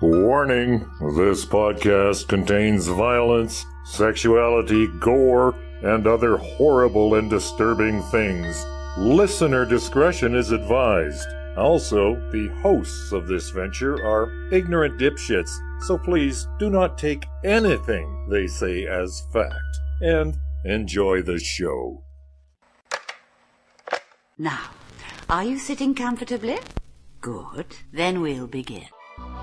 Warning, this podcast contains violence, sexuality, gore, and other horrible and disturbing things. Listener discretion is advised. Also, the hosts of this venture are ignorant dipshits, so please do not take anything they say as fact. And enjoy the show. Now, are you sitting comfortably? Good. Then we'll begin.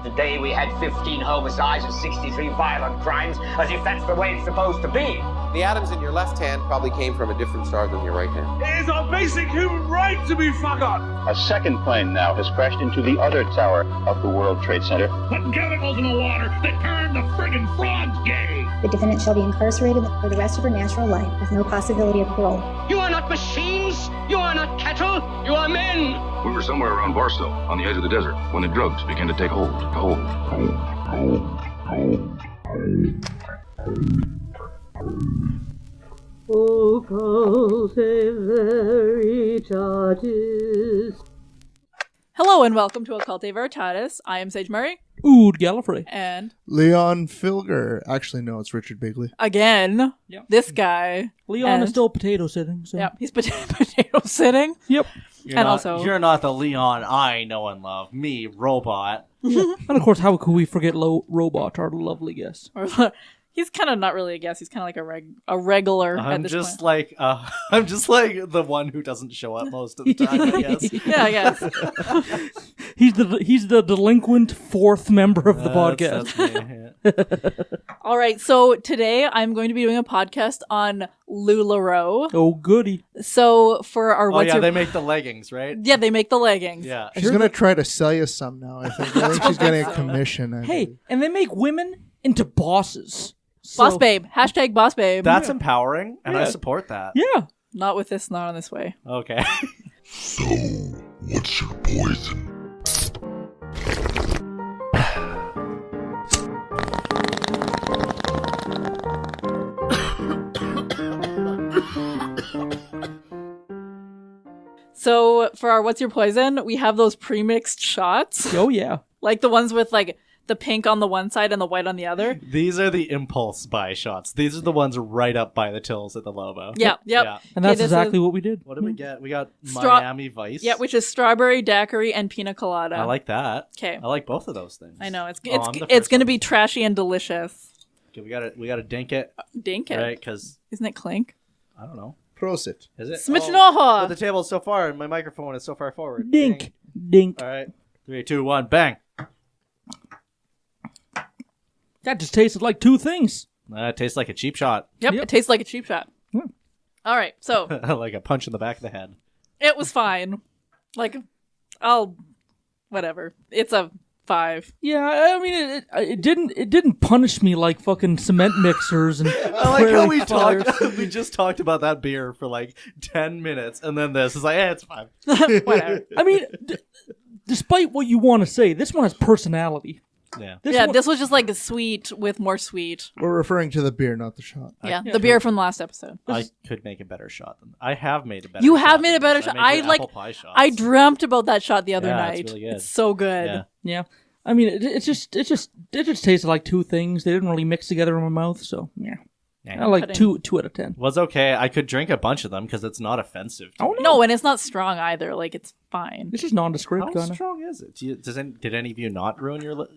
Today we had 15 homicides and 63 violent crimes, as if that's the way it's supposed to be. The atoms in your left hand probably came from a different star than your right hand. It is our basic human right to be fucked up. A second plane now has crashed into the other tower of the World Trade Center. Putting chemicals in the water that turn the friggin' frogs gay. The defendant shall be incarcerated for the rest of her natural life with no possibility of parole. You are not machines. You are not cattle. You are men. We were somewhere around Barstow, on the edge of the desert, when the drugs began to take hold. Occultae Veritatis. Hello and welcome to Occultae Veritatis. I am Sage Murray. Ood Gallifrey. And Leon Filger. Actually, no, it's Richard Bigley. Again, this guy. Leon is still potato sitting. So. Yeah, he's potato sitting. Yep. You're not the Leon I know and love. Me, Robot. And of course, how could we forget Robot, our lovely guest? He's kind of not really a guest. He's kind of like a regular at this point. I'm just like the one who doesn't show up most of the time, I guess. Yeah, I guess. He's the delinquent fourth member of the podcast. That's me, yeah. All right, so today I'm going to be doing a podcast on LuLaRoe. Oh, goody. So for our they make the leggings, right? Yeah, they make the leggings. Yeah. She's going to try to sell you some now, I think. I think she's getting a commission. And they make women into bosses. Boss babe. Hashtag boss babe. That's empowering, and I support that. Yeah. Not on this way. Okay. So, what's your poison? So for our What's Your Poison, we have those pre-mixed shots. Oh, yeah. Like the ones with like the pink on the one side and the white on the other. These are the impulse buy shots. These are the ones right up by the tills at the Lobo. Yep. Yeah. And that's exactly what we did. What did we get? We got Miami Vice. Yeah, which is strawberry daiquiri and pina colada. I like that. Okay. I like both of those things. I know. It's going to be trashy and delicious. Okay, we got to dink it. Dink it. Right, because... Isn't it clink? I don't know. Prosit. Is it? Smichnoha! But the table is so far and my microphone is so far forward. Dink. All right. 3, 2, 1, bang. That just tasted like two things. It tastes like a cheap shot. Yep, it tastes like a cheap shot. All right, so. Like a punch in the back of the head. It was fine. Like, whatever. It's a 5. Yeah, I mean, it didn't punish me like fucking cement mixers and. I like how we just talked about that beer for like 10 minutes, and then this is like, it's fine. Whatever. I mean, despite what you want to say, this one has personality. Yeah. This was just like a sweet with more sweet. We're referring to the beer, not the shot. Yeah, the beer from the last episode. I could make a better shot than I have made a better. You shot have made a better shot. apple pie shots. I dreamt about that shot the other night. It's really good. It's so good. Yeah. I mean, it just tasted like two things. They didn't really mix together in my mouth, so yeah. I like 2 out of 10. Was okay. I could drink a bunch of them because it's not offensive. No, and it's not strong either. Like, it's fine. This is nondescript. How strong is it? Did any of you not ruin your?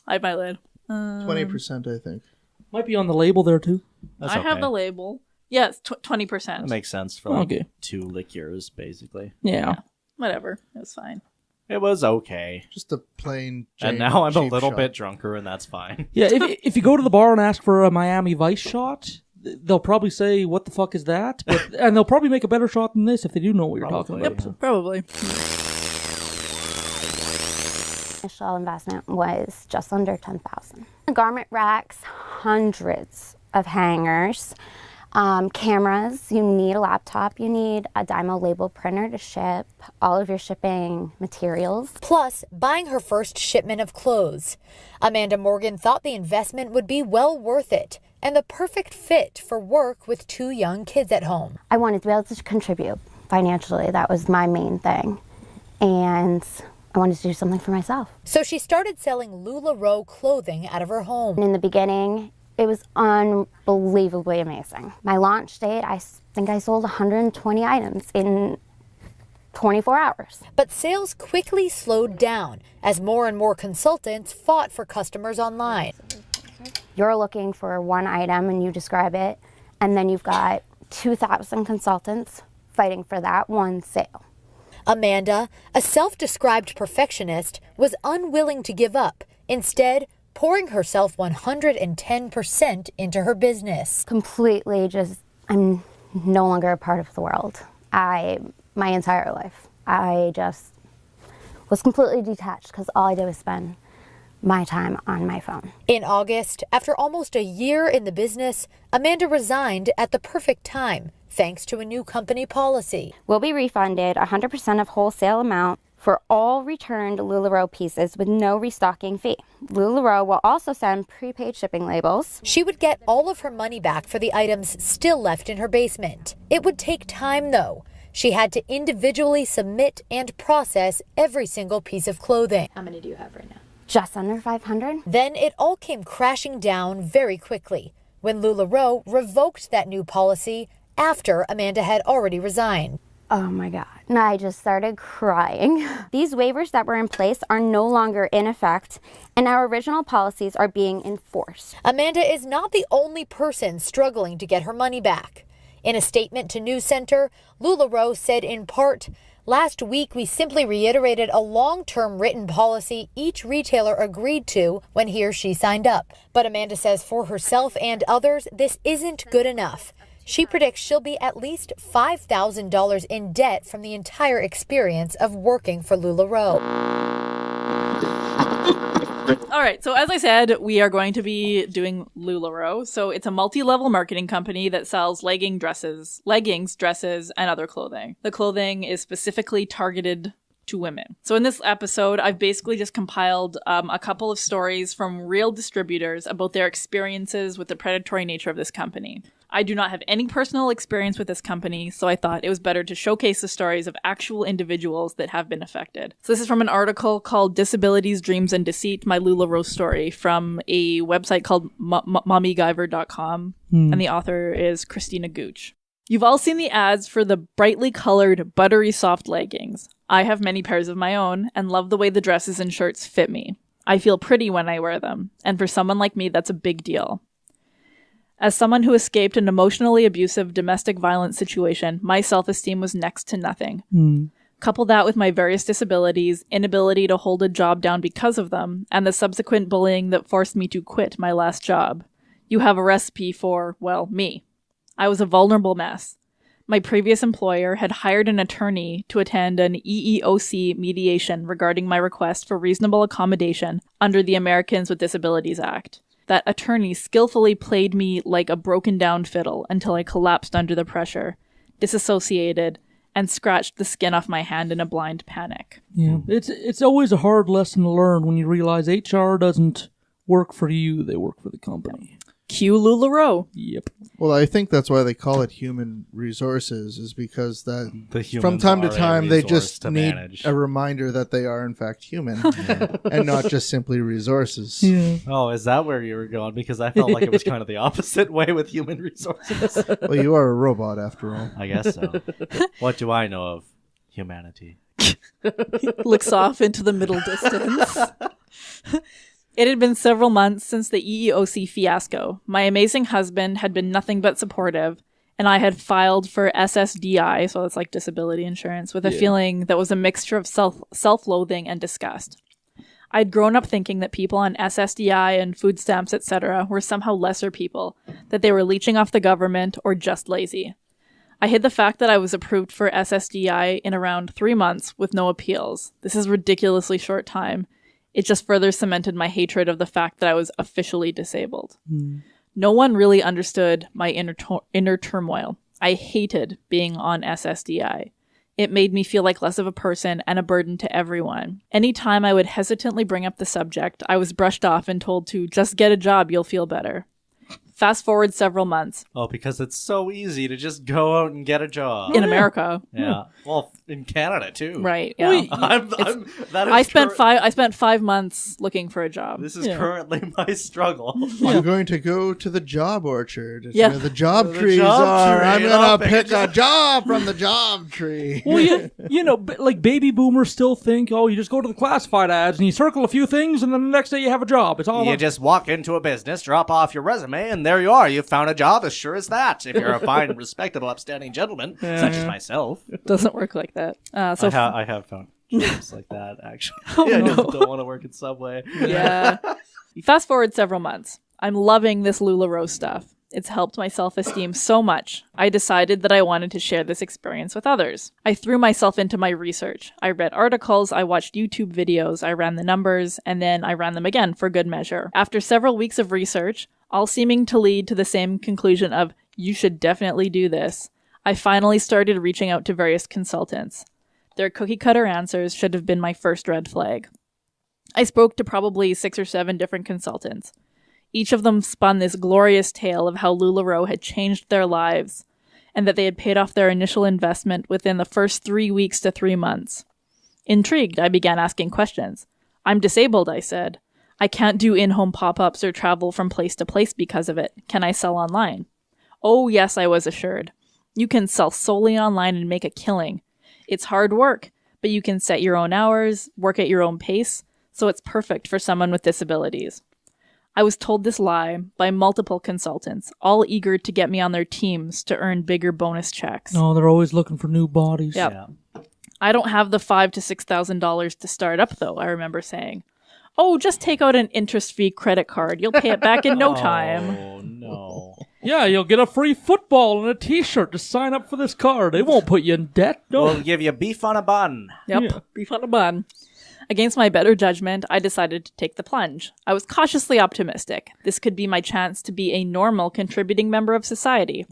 I have my lid. 20%, I think. Might be on the label there too. That's I have the label. Yes, 20%. That makes sense for like 2 liqueurs, basically. Yeah. Whatever. It was fine. It was okay. Just a plain and now I'm a little shot. bit drunker, and that's fine. Yeah, if you go to the bar and ask for a Miami Vice shot, they'll probably say, "What the fuck is that?" And they'll probably make a better shot than this if they do know what you're talking about. Yep, probably. Initial investment was just under $10,000. Garment racks, hundreds of hangers, cameras. You need a laptop. You need a Dymo label printer to ship all of your shipping materials. Plus, buying her first shipment of clothes. Amanda Morgan thought the investment would be well worth it and the perfect fit for work with 2 young kids at home. I wanted to be able to contribute financially. That was my main thing. And I wanted to do something for myself. So she started selling LuLaRoe clothing out of her home. In the beginning, it was unbelievably amazing. My launch date, I think I sold 120 items in 24 hours. But sales quickly slowed down as more and more consultants fought for customers online. You're looking for one item and you describe it, and then you've got 2,000 consultants fighting for that one sale. Amanda, a self-described perfectionist, was unwilling to give up, instead pouring herself 110% into her business. Completely I'm no longer a part of the world. My entire life, I just was completely detached because all I did was spend my time on my phone. In August, after almost a year in the business, Amanda resigned at the perfect time, thanks to a new company policy. We'll be refunded 100% of wholesale amount for all returned LuLaRoe pieces with no restocking fee. LuLaRoe will also send prepaid shipping labels. She would get all of her money back for the items still left in her basement. It would take time, though. She had to individually submit and process every single piece of clothing. How many do you have right now? Just under 500. Then it all came crashing down very quickly when LuLaRoe revoked that new policy after Amanda had already resigned. Oh my God. And I just started crying. These waivers that were in place are no longer in effect, and our original policies are being enforced. Amanda is not the only person struggling to get her money back. In a statement to News Center, LuLaRoe said in part, "Last week we simply reiterated a long-term written policy each retailer agreed to when he or she signed up." But Amanda says for herself and others, this isn't good enough. She predicts she'll be at least $5,000 in debt from the entire experience of working for LuLaRoe. All right, so as I said, we are going to be doing LuLaRoe. So it's a multi-level marketing company that sells leggings, dresses, and other clothing. The clothing is specifically targeted to women. So in this episode, I've basically just compiled a couple of stories from real distributors about their experiences with the predatory nature of this company. I do not have any personal experience with this company, so I thought it was better to showcase the stories of actual individuals that have been affected. So this is from an article called Disabilities, Dreams, and Deceit, My LuLaRoe Story, from a website called mommyguyver.com, and the author is Christina Gooch. You've all seen the ads for the brightly colored, buttery soft leggings. I have many pairs of my own and love the way the dresses and shirts fit me. I feel pretty when I wear them, and for someone like me, that's a big deal. As someone who escaped an emotionally abusive domestic violence situation, my self-esteem was next to nothing. Couple that with my various disabilities, inability to hold a job down because of them, and the subsequent bullying that forced me to quit my last job. You have a recipe for, well, me. I was a vulnerable mess. My previous employer had hired an attorney to attend an EEOC mediation regarding my request for reasonable accommodation under the Americans with Disabilities Act. That attorney skillfully played me like a broken down fiddle until I collapsed under the pressure, disassociated, and scratched the skin off my hand in a blind panic. Yeah, it's always a hard lesson to learn when you realize HR doesn't work for you, they work for the company. Cue LuLaRoe. Yep. Well, I think that's why they call it human resources, is because that The humans from time to are a time they resource just to need manage. a reminder that they are in fact human and not just simply resources. Yeah. Oh, is that where you were going? Because I felt like it was kind of the opposite way with human resources. Well, you are a robot after all. I guess so. What do I know of humanity? Looks off into the middle distance. It had been several months since the EEOC fiasco. My amazing husband had been nothing but supportive, and I had filed for SSDI, so that's like disability insurance, with a feeling that was a mixture of self-loathing and disgust. I'd grown up thinking that people on SSDI and food stamps, etc., were somehow lesser people, that they were leeching off the government or just lazy. I hid the fact that I was approved for SSDI in around 3 months with no appeals. This is a ridiculously short time. It just further cemented my hatred of the fact that I was officially disabled. No one really understood my inner turmoil. I hated being on SSDI. It made me feel like less of a person and a burden to everyone. Anytime I would hesitantly bring up the subject, I was brushed off and told to just get a job, you'll feel better. Fast forward several months. Oh, because it's so easy to just go out and get a job. In America. Yeah. Well, in Canada, too. Right, yeah. I spent 5 months looking for a job. This is currently my struggle. I'm going to go to the job orchard. It's Yeah. where the job The trees job are. tree, I'm and I'll going to pick a job from the job tree. Well, you know, like baby boomers still think, oh, you just go to the classified ads and you circle a few things and then the next day you have a job. It's all You just walk into a business, drop off your resume, and there you are. You've found a job as sure as that. If you're a fine, respectable, upstanding gentleman, such as myself. It doesn't work like that. I have found jobs like that, actually. Oh, I no. just don't want to work at Subway. Yeah. Fast forward several months. I'm loving this LuLaRoe stuff. It's helped my self-esteem so much. I decided that I wanted to share this experience with others. I threw myself into my research. I read articles, I watched YouTube videos, I ran the numbers, and then I ran them again for good measure. After several weeks of research, all seeming to lead to the same conclusion of, you should definitely do this, I finally started reaching out to various consultants. Their cookie-cutter answers should have been my first red flag. I spoke to probably 6 or 7 different consultants. Each of them spun this glorious tale of how LuLaRoe had changed their lives and that they had paid off their initial investment within the first 3 weeks to 3 months. Intrigued, I began asking questions. I'm disabled, I said. I can't do in-home pop-ups or travel from place to place because of it. Can I sell online? Oh, yes, I was assured. You can sell solely online and make a killing. It's hard work, but you can set your own hours, work at your own pace, so it's perfect for someone with disabilities. I was told this lie by multiple consultants, all eager to get me on their teams to earn bigger bonus checks. No, they're always looking for new bodies. Yep. Yeah. I don't have the $5,000 to $6,000 to start up, though, I remember saying. Oh, just take out an interest-free credit card. You'll pay it back in no time. Oh, no. Yeah, you'll get a free football and a t-shirt to sign up for this card. They won't put you in debt. No. We'll give you beef on a bun. Yep, Yeah. beef on a bun. Against my better judgment, I decided to take the plunge. I was cautiously optimistic. This could be my chance to be a normal, contributing member of society.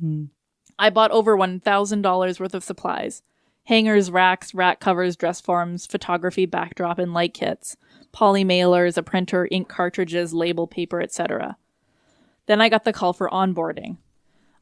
I bought over $1,000 worth of supplies. Hangers, racks, rack covers, dress forms, photography backdrop and light kits, poly mailers, a printer, ink cartridges, label paper, etc. Then I got the call for onboarding.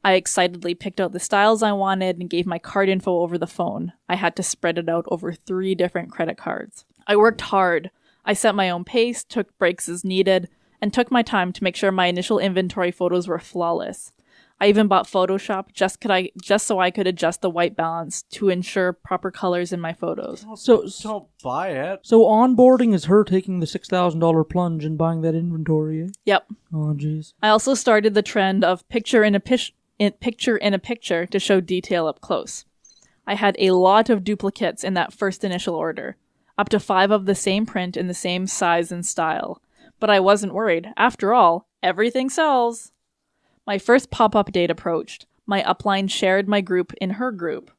I excitedly picked out the styles I wanted and gave my card info over the phone. I had to spread it out over 3 different credit cards. I worked hard. I set my own pace, took breaks as needed, and took my time to make sure my initial inventory photos were flawless. I even bought Photoshop just so I could adjust the white balance to ensure proper colors in my photos. So Don't buy it. So onboarding is her taking the $6,000 plunge and buying that inventory, eh? Yep. Oh, jeez. I also started the trend of picture in a picture to show detail up close. I had a lot of duplicates in that first initial order, up to 5 of the same print in the same size and style. But I wasn't worried. After all, everything sells. My first pop-up date approached. My upline shared my group in her group.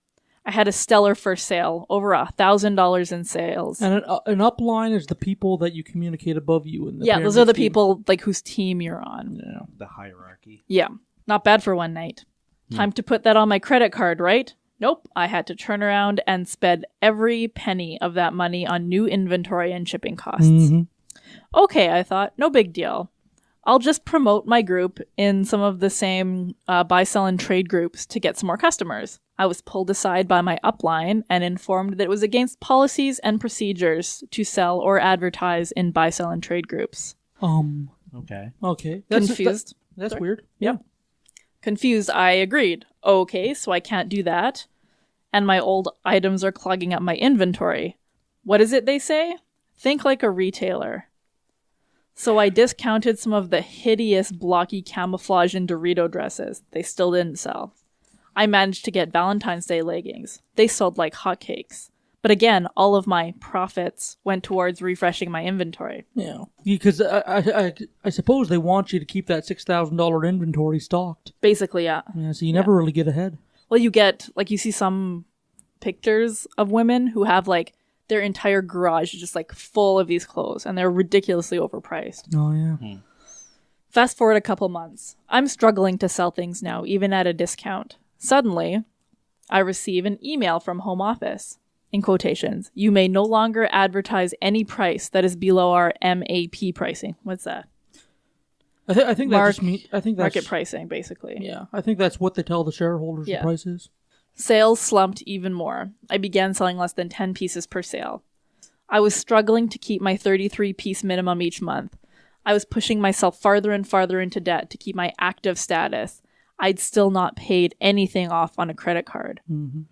I had a stellar first sale, over $1,000 in sales. And an upline is the people that you communicate above you. In the Yeah, those are the pyramid scheme. people like whose team you're on. Yeah. The hierarchy. Yeah, not bad for one night. Time to put that on my credit card, right? Nope, I had to turn around and spend every penny of that money on new inventory and shipping costs. Okay, I thought, no big deal. I'll just promote my group in some of the same buy, sell, and trade groups to get some more customers. I was pulled aside by my upline and informed that it was against policies and procedures to sell or advertise in buy, sell, and trade groups. Okay. Confused. That's weird. Yeah. Confused, I agreed. Okay, so I can't do that. And my old items are clogging up my inventory. What is it they say? Think like a retailer. So I discounted some of the hideous blocky camouflage and Dorito dresses. They still didn't sell. I managed to get Valentine's Day leggings. They sold like hotcakes. But again, all of my profits went towards refreshing my inventory. Yeah. Because I suppose they want you to keep that $6,000 inventory stocked. Basically, yeah. Yeah, so you never really get ahead. Well, you get, like, you see some pictures of women who have, like, their entire garage is just, like, full of these clothes, and they're ridiculously overpriced. Oh, yeah. Fast forward a couple months. I'm struggling to sell things now, even at a discount. Suddenly, I receive an email from Home Office. In quotations, you may no longer advertise any price that is below our MAP pricing. What's that? I think that just means market pricing, basically. Yeah, I think that's what they tell the shareholders the price is. Sales slumped even more. I began selling less than 10 pieces per sale. I was struggling to keep my 33-piece minimum each month. I was pushing myself farther and farther into debt to keep my active status. I'd still not paid anything off on a credit card. Mm-hmm.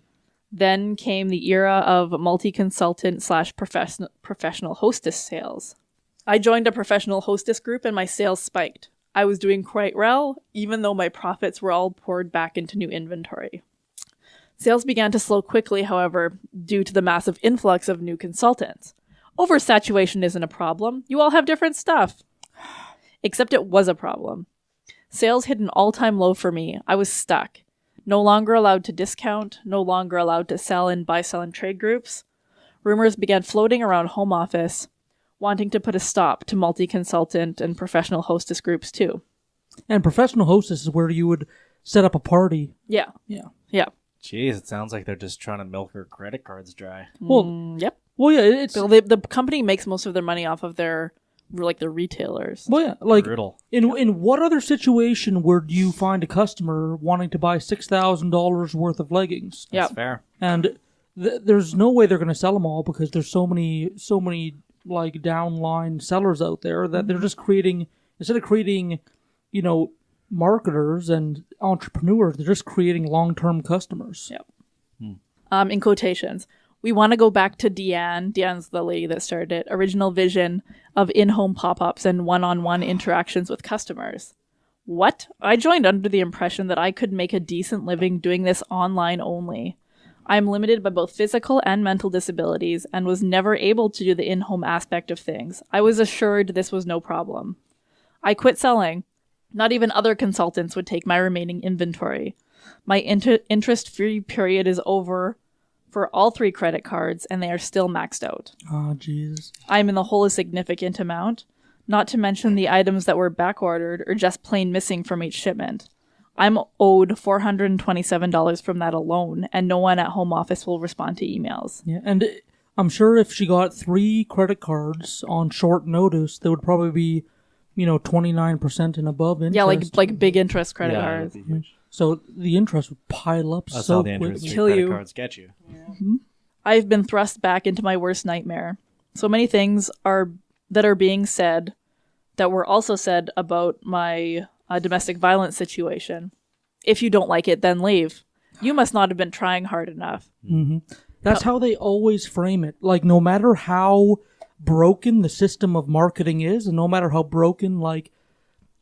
Then came the era of multi-consultant / professional hostess sales. I joined a professional hostess group and my sales spiked. I was doing quite well, even though my profits were all poured back into new inventory. Sales began to slow quickly, however, due to the massive influx of new consultants. Oversaturation isn't a problem. You all have different stuff. Except it was a problem. Sales hit an all-time low for me. I was stuck. No longer allowed to discount, no longer allowed to sell in buy-sell and trade groups. Rumors began floating around home office, wanting to put a stop to multi-consultant and professional hostess groups too. And professional hostess is where you would set up a party. Yeah. Jeez, it sounds like they're just trying to milk her credit cards dry. Well, yep. Well, yeah, it's the company makes most of their money off of their retailers. Well, yeah, like Brutal. In what other situation would you find a customer wanting to buy $6,000 worth of leggings? That's fair. And there's no way they're going to sell them all because there's so many like downline sellers out there that they're just creating, instead of creating, marketers and entrepreneurs, they're just creating long-term customers. Yep. In quotations, we want to go back to Deanne. Deanne's the lady that started it. Original vision of in-home pop-ups and one-on-one interactions with customers. What? I joined under the impression that I could make a decent living doing this online only. I am limited by both physical and mental disabilities and was never able to do the in-home aspect of things. I was assured this was no problem. I quit selling. Not even other consultants would take my remaining inventory. My interest-free period is over for all 3 credit cards, and they are still maxed out. Oh, Jesus. I'm in the hole a significant amount, not to mention the items that were backordered or just plain missing from each shipment. I'm owed $427 from that alone, and no one at home office will respond to emails. Yeah, and I'm sure if she got 3 credit cards on short notice, there would probably be 29% and above interest. Yeah, like big interest credit cards. So the interest would pile up That's so how the interest quickly. credit cards get you. Mm-hmm. I've been thrust back into my worst nightmare. So many things that are being said that were also said about my domestic violence situation. If you don't like it, then leave. You must not have been trying hard enough. Mm-hmm. That's how they always frame it. Like, no matter how broken the system of marketing is, and no matter how broken, like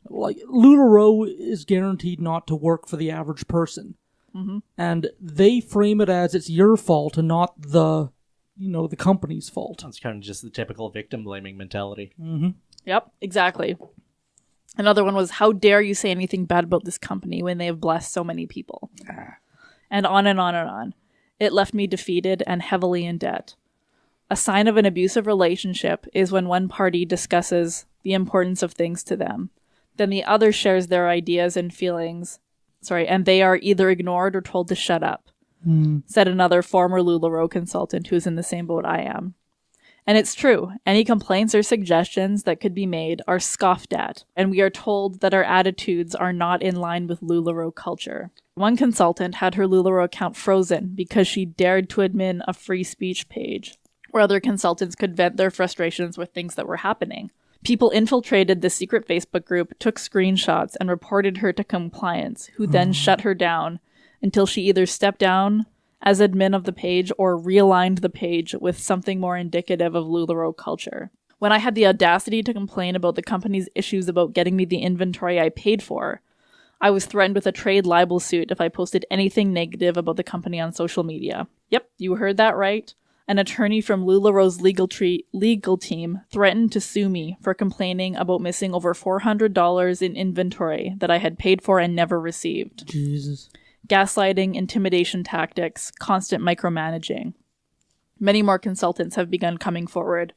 LuLaRoe is guaranteed not to work for the average person. Mm-hmm. And they frame it as it's your fault and not the company's fault. That's kind of just the typical victim blaming mentality. Mm-hmm. Yep, exactly. Another one was, how dare you say anything bad about this company when they have blessed so many people? And on and on and on. It left me defeated and heavily in debt. A sign of an abusive relationship is when one party discusses the importance of things to them. Then the other shares their ideas and feelings, and they are either ignored or told to shut up, said another former LuLaRoe consultant who's in the same boat I am. And it's true. Any complaints or suggestions that could be made are scoffed at, and we are told that our attitudes are not in line with LuLaRoe culture. One consultant had her LuLaRoe account frozen because she dared to admin a free speech page, where other consultants could vent their frustrations with things that were happening. People infiltrated the secret Facebook group, took screenshots, and reported her to compliance, who then shut her down until she either stepped down as admin of the page or realigned the page with something more indicative of LuLaRoe culture. When I had the audacity to complain about the company's issues about getting me the inventory I paid for, I was threatened with a trade libel suit if I posted anything negative about the company on social media. Yep, you heard that right. An attorney from LuLaRoe's legal team threatened to sue me for complaining about missing over $400 in inventory that I had paid for and never received. Jesus. Gaslighting, intimidation tactics, constant micromanaging. Many more consultants have begun coming forward.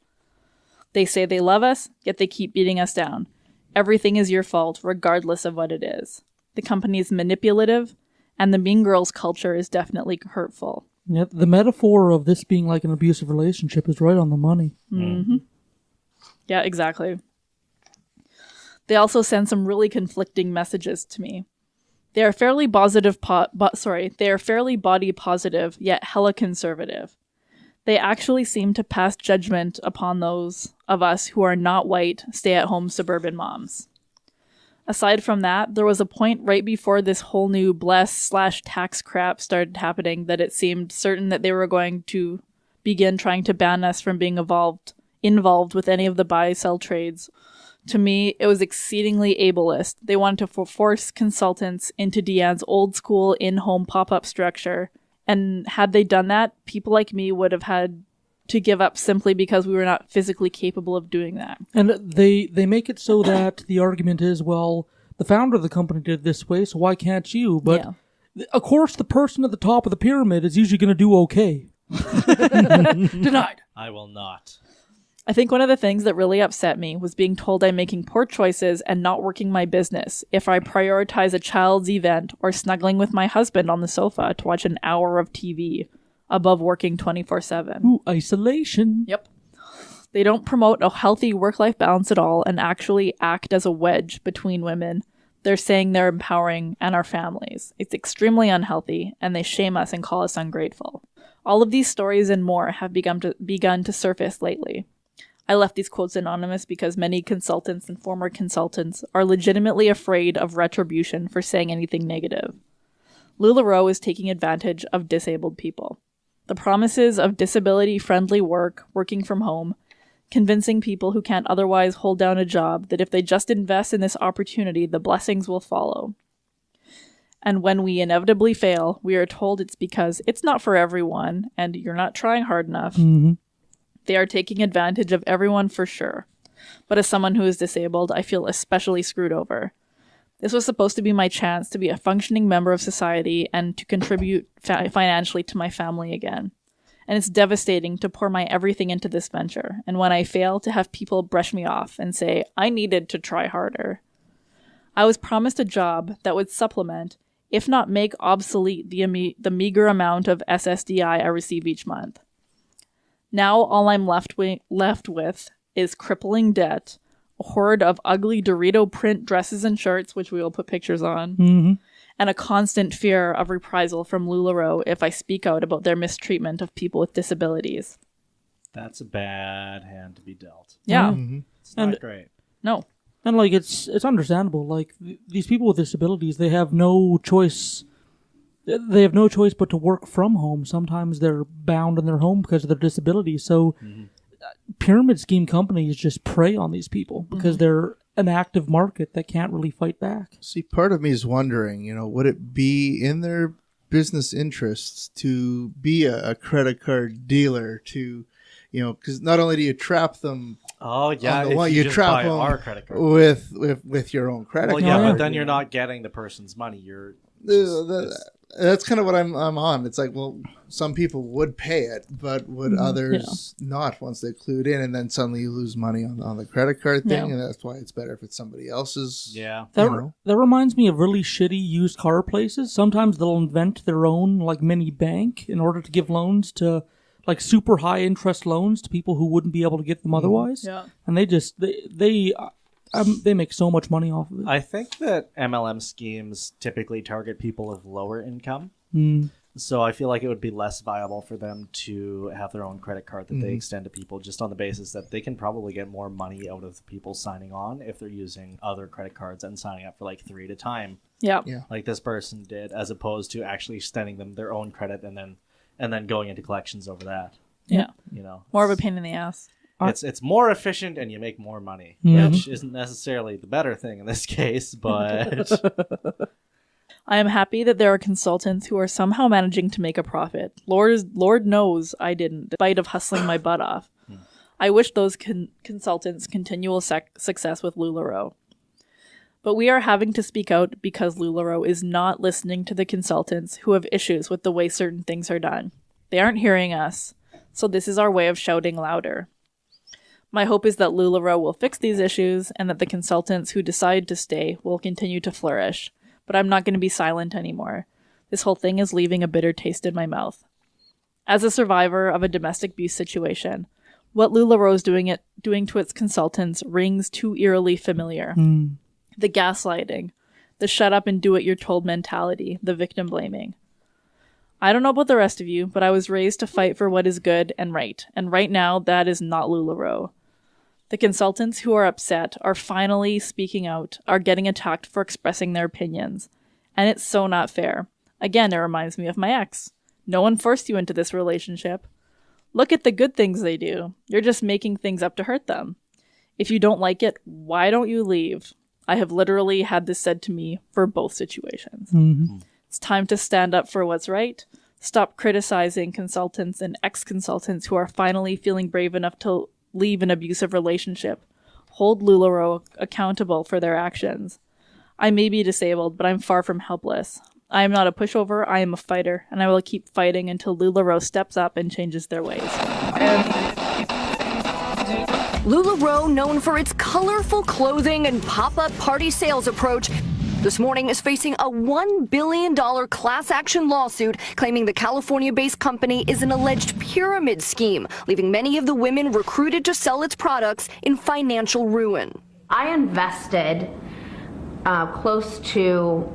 They say they love us, yet they keep beating us down. Everything is your fault, regardless of what it is. The company is manipulative, and the Mean Girls culture is definitely hurtful. Yeah, the metaphor of this being like an abusive relationship is right on the money. Mm-hmm. Yeah, exactly. They also send some really conflicting messages to me. They are fairly they are fairly body positive, yet hella conservative. They actually seem to pass judgment upon those of us who are not white, stay-at-home suburban moms. Aside from that, there was a point right before this whole new bless/tax crap started happening that it seemed certain that they were going to begin trying to ban us from being involved with any of the buy-sell trades. To me, it was exceedingly ableist. They wanted to force consultants into Deanne's old-school in-home pop-up structure, and had they done that, people like me would have had to give up simply because we were not physically capable of doing that. And they make it so that the argument is, well, the founder of the company did it this way, so why can't you? But, of course, the person at the top of the pyramid is usually going to do okay. Denied. I will not. I think one of the things that really upset me was being told I'm making poor choices and not working my business if I prioritize a child's event or snuggling with my husband on the sofa to watch an hour of TV above working 24/7. Ooh, isolation. Yep. They don't promote a healthy work-life balance at all and actually act as a wedge between women. They're saying they're empowering and our families. It's extremely unhealthy, and they shame us and call us ungrateful. All of these stories and more have begun to surface lately. I left these quotes anonymous because many consultants and former consultants are legitimately afraid of retribution for saying anything negative. LuLaRoe is taking advantage of disabled people. The promises of disability-friendly work, working from home, convincing people who can't otherwise hold down a job that if they just invest in this opportunity, the blessings will follow. And when we inevitably fail, we are told it's because it's not for everyone and you're not trying hard enough. Mm-hmm. They are taking advantage of everyone for sure. But as someone who is disabled, I feel especially screwed over. This was supposed to be my chance to be a functioning member of society and to contribute financially to my family again. And it's devastating to pour my everything into this venture. And when I fail, to have people brush me off and say, I needed to try harder. I was promised a job that would supplement, if not make obsolete, the meager amount of SSDI I receive each month. Now all I'm left with is crippling debt, a horde of ugly Dorito print dresses and shirts, which we will put pictures on, and a constant fear of reprisal from LuLaRoe if I speak out about their mistreatment of people with disabilities. That's a bad hand to be dealt. Yeah. Mm-hmm. It's not great. No. And, like, it's understandable. Like, these people with disabilities, they have no choice. They have no choice but to work from home. Sometimes they're bound in their home because of their disability. So pyramid scheme companies just prey on these people because they're an active market that can't really fight back. See, part of me is wondering, would it be in their business interests to be a credit card dealer to, because not only do you trap them. Oh yeah, on the one, you trap them our credit card with your own credit card. Well, yeah, but then you're not getting the person's money. That's kind of what I'm on. It's like, well, some people would pay it, but would others not once they clued in, and then suddenly you lose money on the credit card thing, and that's why it's better if it's somebody else's. Yeah, that reminds me of really shitty used car places. Sometimes they'll invent their own like mini bank in order to give loans to like super high interest loans to people who wouldn't be able to get them otherwise. Yeah, and they make so much money off of it. I think that MLM schemes typically target people of lower income. So I feel like it would be less viable for them to have their own credit card that they extend to people just on the basis that they can probably get more money out of people signing on if they're using other credit cards and signing up for like 3 at a time. Yeah. Like this person did, as opposed to actually extending them their own credit and then going into collections over that. Yeah. More of a pain in the ass. It's more efficient and you make more money, which isn't necessarily the better thing in this case, but... I am happy that there are consultants who are somehow managing to make a profit. Lord knows I didn't, despite of hustling my butt off. I wish those consultants continual success with LuLaRoe. But we are having to speak out because LuLaRoe is not listening to the consultants who have issues with the way certain things are done. They aren't hearing us, so this is our way of shouting louder. My hope is that LuLaRoe will fix these issues and that the consultants who decide to stay will continue to flourish. But I'm not going to be silent anymore. This whole thing is leaving a bitter taste in my mouth. As a survivor of a domestic abuse situation, What LuLaRoe is doing to its consultants rings too eerily familiar. The gaslighting, the shut up and do what you're told mentality, the victim blaming. I don't know about the rest of you, but I was raised to fight for what is good and right now that is not LuLaRoe. The consultants who are upset are finally speaking out, are getting attacked for expressing their opinions, and it's so not fair. Again, it reminds me of my ex. No one forced you into this relationship. Look at the good things they do. You're just making things up to hurt them. If you don't like it, why don't you leave? I have literally had this said to me for both situations. It's time to stand up for what's right. Stop criticizing consultants and ex-consultants who are finally feeling brave enough to leave an abusive relationship. Hold LuLaRoe accountable for their actions. I may be disabled, but I'm far from helpless. I am not a pushover, I am a fighter, and I will keep fighting until LuLaRoe steps up and changes their ways. LuLaRoe, known for its colorful clothing and pop-up party sales approach, this morning is facing a $1 billion class action lawsuit claiming the California-based company is an alleged pyramid scheme, leaving many of the women recruited to sell its products in financial ruin. I invested close to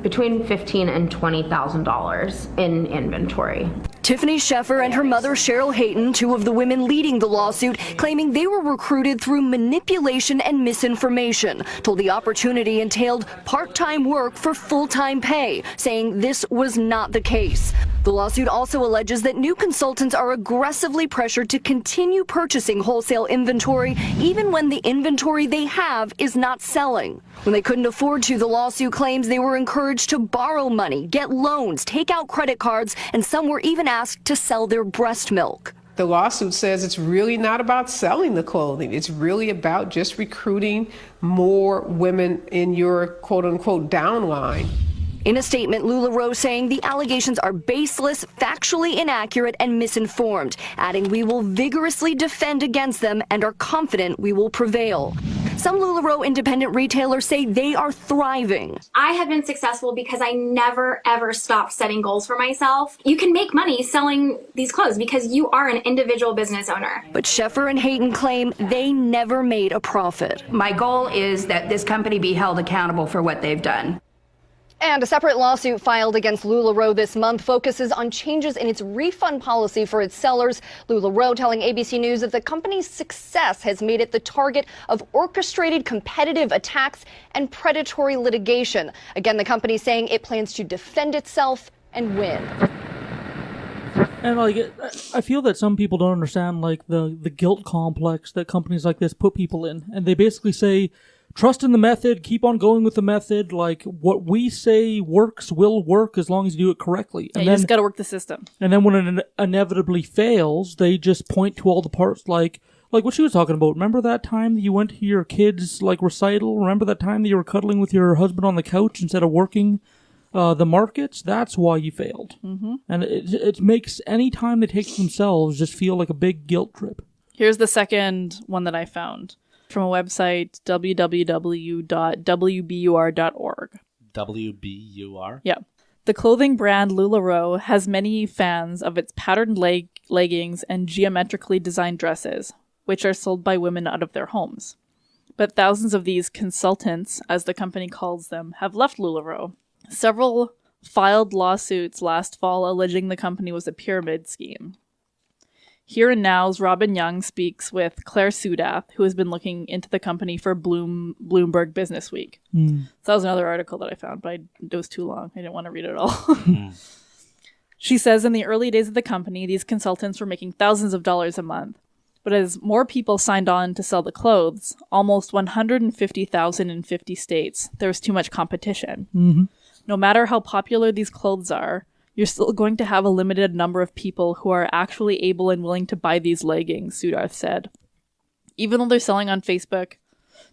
between $15,000 and $20,000 in inventory. Tiffany Sheffer and her mother Cheryl Hayton, two of the women leading the lawsuit, claiming they were recruited through manipulation and misinformation, told the opportunity entailed part-time work for full-time pay, saying this was not the case. The lawsuit also alleges that new consultants are aggressively pressured to continue purchasing wholesale inventory even when the inventory they have is not selling. When they couldn't afford to, the lawsuit claims they were encouraged to borrow money, get loans, take out credit cards, and some were even asked to sell their breast milk. The lawsuit says it's really not about selling the clothing. It's really about just recruiting more women in your quote-unquote downline. In a statement, LuLaRoe saying the allegations are baseless, factually inaccurate, and misinformed, adding we will vigorously defend against them and are confident we will prevail. Some LuLaRoe independent retailers say they are thriving. I have been successful because I never, ever stopped setting goals for myself. You can make money selling these clothes because you are an individual business owner. But Sheffer and Hayton claim they never made a profit. My goal is that this company be held accountable for what they've done. And a separate lawsuit filed against LuLaRoe this month focuses on changes in its refund policy for its sellers. LuLaRoe telling ABC News that the company's success has made it the target of orchestrated competitive attacks and predatory litigation. Again, the company saying it plans to defend itself and win. And I feel that some people don't understand the guilt complex that companies like this put people in, and they basically say, trust in the method, keep on going with the method, what we say works will work as long as you do it correctly. And you just gotta work the system. And then when it inevitably fails, they just point to all the parts like what she was talking about. Remember that time that you went to your kids' recital? Remember that time that you were cuddling with your husband on the couch instead of working the markets? That's why you failed. Mm-hmm. And it makes any time they take themselves just feel like a big guilt trip. Here's the second one that I found. From a website, www.wbur.org. WBUR? Yeah. The clothing brand LuLaRoe has many fans of its patterned leggings and geometrically designed dresses, which are sold by women out of their homes. But thousands of these consultants, as the company calls them, have left LuLaRoe. Several filed lawsuits last fall alleging the company was a pyramid scheme. Here and Now's Robin Young speaks with Claire Sudath, who has been looking into the company for Bloomberg Business Week. So that was another article that I found, but it was too long. I didn't want to read it all. She says in the early days of the company, these consultants were making thousands of dollars a month. But as more people signed on to sell the clothes, almost 150,000 in 50 states, there was too much competition. Mm-hmm. No matter how popular these clothes are, you're still going to have a limited number of people who are actually able and willing to buy these leggings, Sudath said. Even though they're selling on Facebook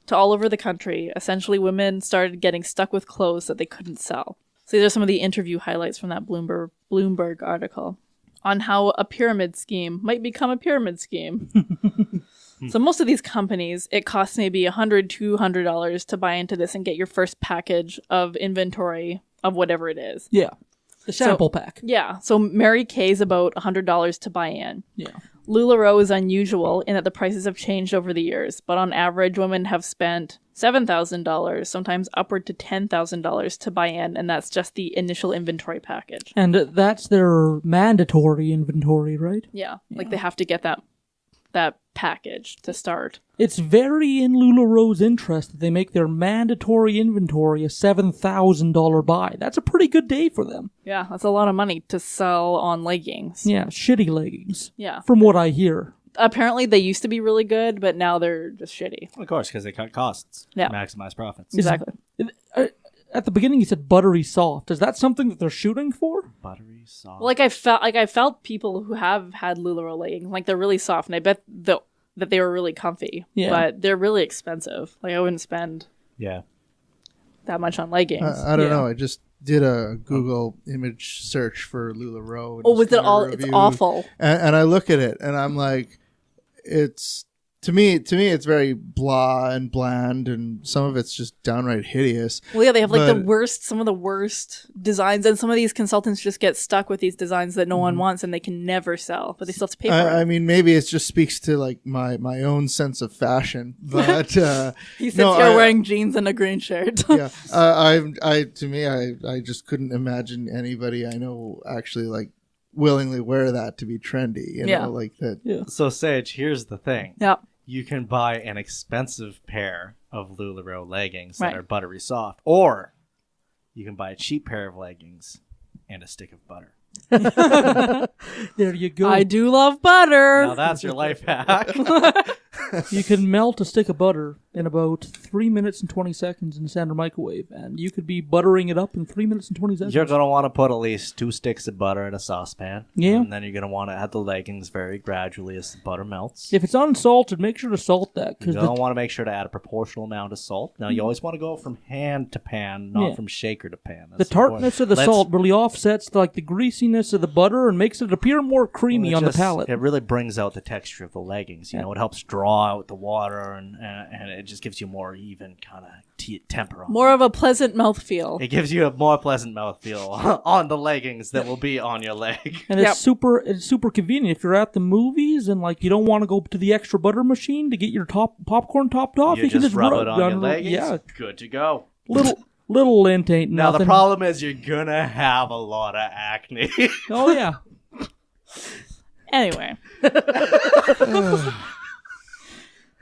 to all over the country, essentially women started getting stuck with clothes that they couldn't sell. So these are some of the interview highlights from that Bloomberg article on how a pyramid scheme might become a pyramid scheme. So most of these companies, it costs maybe $100, $200 to buy into this and get your first package of inventory of whatever it is. Yeah. The sample pack. Yeah. So Mary Kay's about $100 to buy in. Yeah. LuLaRoe is unusual in that the prices have changed over the years, but on average, women have spent $7,000, sometimes upward to $10,000 to buy in, and that's just the initial inventory package. And that's their mandatory inventory, right? Yeah, like they have to get that package to start. It's very in LuLaRoe's interest that they make their mandatory inventory a $7,000 buy. That's a pretty good day for them. Yeah, that's a lot of money to sell on leggings. Yeah, shitty leggings. Yeah. From what I hear. Apparently they used to be really good, but now they're just shitty. Of course, because they cut costs. Yeah. Maximize profits. Exactly. At the beginning you said buttery soft. Is that something that they're shooting for? Buttery soft. Like I felt people who have had LuLaRoe leggings, like they're really soft, and I bet that they were really comfy. Yeah. But they're really expensive. Like I wouldn't spend that much on leggings. I don't know. I just did a Google image search for LuLaRoe. Oh, was it all? It's awful. And I look at it and I'm like, it's to me it's very blah and bland, and some of it's just downright hideous. Well, yeah, they have like some of the worst designs, and some of these consultants just get stuck with these designs that no one wants, and they can never sell, but they still have to pay for it. I mean, maybe it just speaks to like my own sense of fashion, but he sits here wearing jeans and a green shirt. Yeah, I just couldn't imagine anybody I know actually like willingly wear that to be trendy. You know, like that. Yeah. So Sage, here's the thing. Yeah. You can buy an expensive pair of LuLaRoe leggings that Right. are buttery soft, or you can buy a cheap pair of leggings and a stick of butter. There you go. I do love butter. Now that's your life hack. You can melt a stick of butter in about 3 minutes and 20 seconds in the standard microwave, and you could be buttering it up in 3 minutes and 20 seconds. You're going to want to put at least 2 sticks of butter in a saucepan. Yeah. And then you're going to want to add the leggings very gradually as the butter melts. If it's unsalted, make sure to salt that. You're going to want to make sure to add a proportional amount of salt. Now, you always want to go from hand to pan, not from shaker to pan. The tartness of the salt really offsets the greasiness of the butter and makes it appear more creamy on the palate. It really brings out the texture of the leggings. You know, it helps draw out the water, and it just gives you more even kind of temper on More of a pleasant mouthfeel. it. Gives you a more pleasant mouthfeel on the leggings that will be on your leg. And it's super convenient if you're at the movies and you don't want to go to the extra butter machine to get your popcorn topped off. You can just rub it on your it. leggings. Yeah, Good to go. little lint ain't Now nothing. the problem is you're gonna have a lot of acne. Oh yeah. Anyway.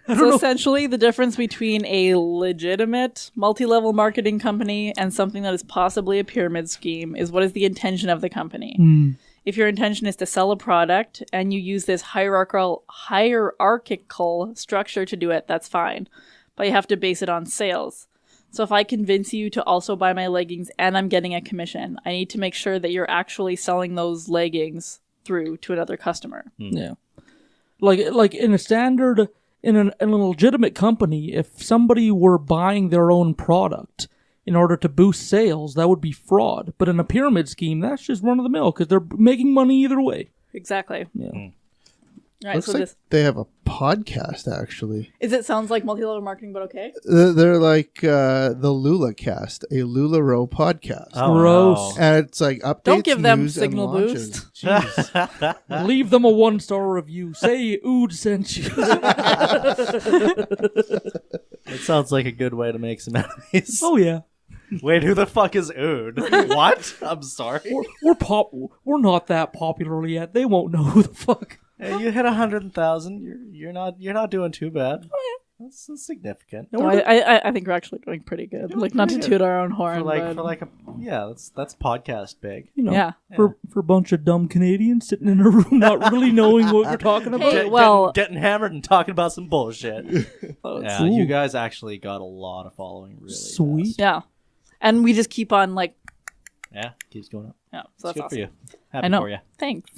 So essentially, the difference between a legitimate multi-level marketing company and something that is possibly a pyramid scheme is what is the intention of the company. If your intention is to sell a product and you use this hierarchical structure to do it, that's fine. But you have to base it on sales. So if I convince you to also buy my leggings and I'm getting a commission, I need to make sure that you're actually selling those leggings through to another customer. Yeah. Like in a standard, in a legitimate company, if somebody were buying their own product in order to boost sales, that would be fraud. But in a pyramid scheme, that's just run of the mill because they're making money either way. Exactly. Yeah. Right, Looks so like this they have a podcast actually. sounds like multi-level marketing, but okay. They're like the LuLaCast, a LuLaRoe podcast. Oh, Gross. no. And it's like updates, Don't give them news, signal and launches. boost. Jeez. Leave them a 1-star review. Say Ood sent you. It sounds like a good way to make some enemies. Oh yeah. Wait, who the fuck is Ood? What? I'm sorry. We're not that popular yet. They won't know who the fuck. Hey, you hit 100,000. You're not doing too bad. Oh yeah, that's significant. No, I think we're actually doing pretty good. Like, not to toot our own horn, that's podcast big. You know, Yeah. for a bunch of dumb Canadians sitting in a room not really knowing what we're talking about. Hey, well, getting hammered and talking about some bullshit. Yeah, Ooh. you guys actually got a lot of following. Really Sweet. fast. yeah. And we just keep on, Yeah, keeps going up. yeah, so It's that's good awesome. for you. Happy I know. for you. Thanks.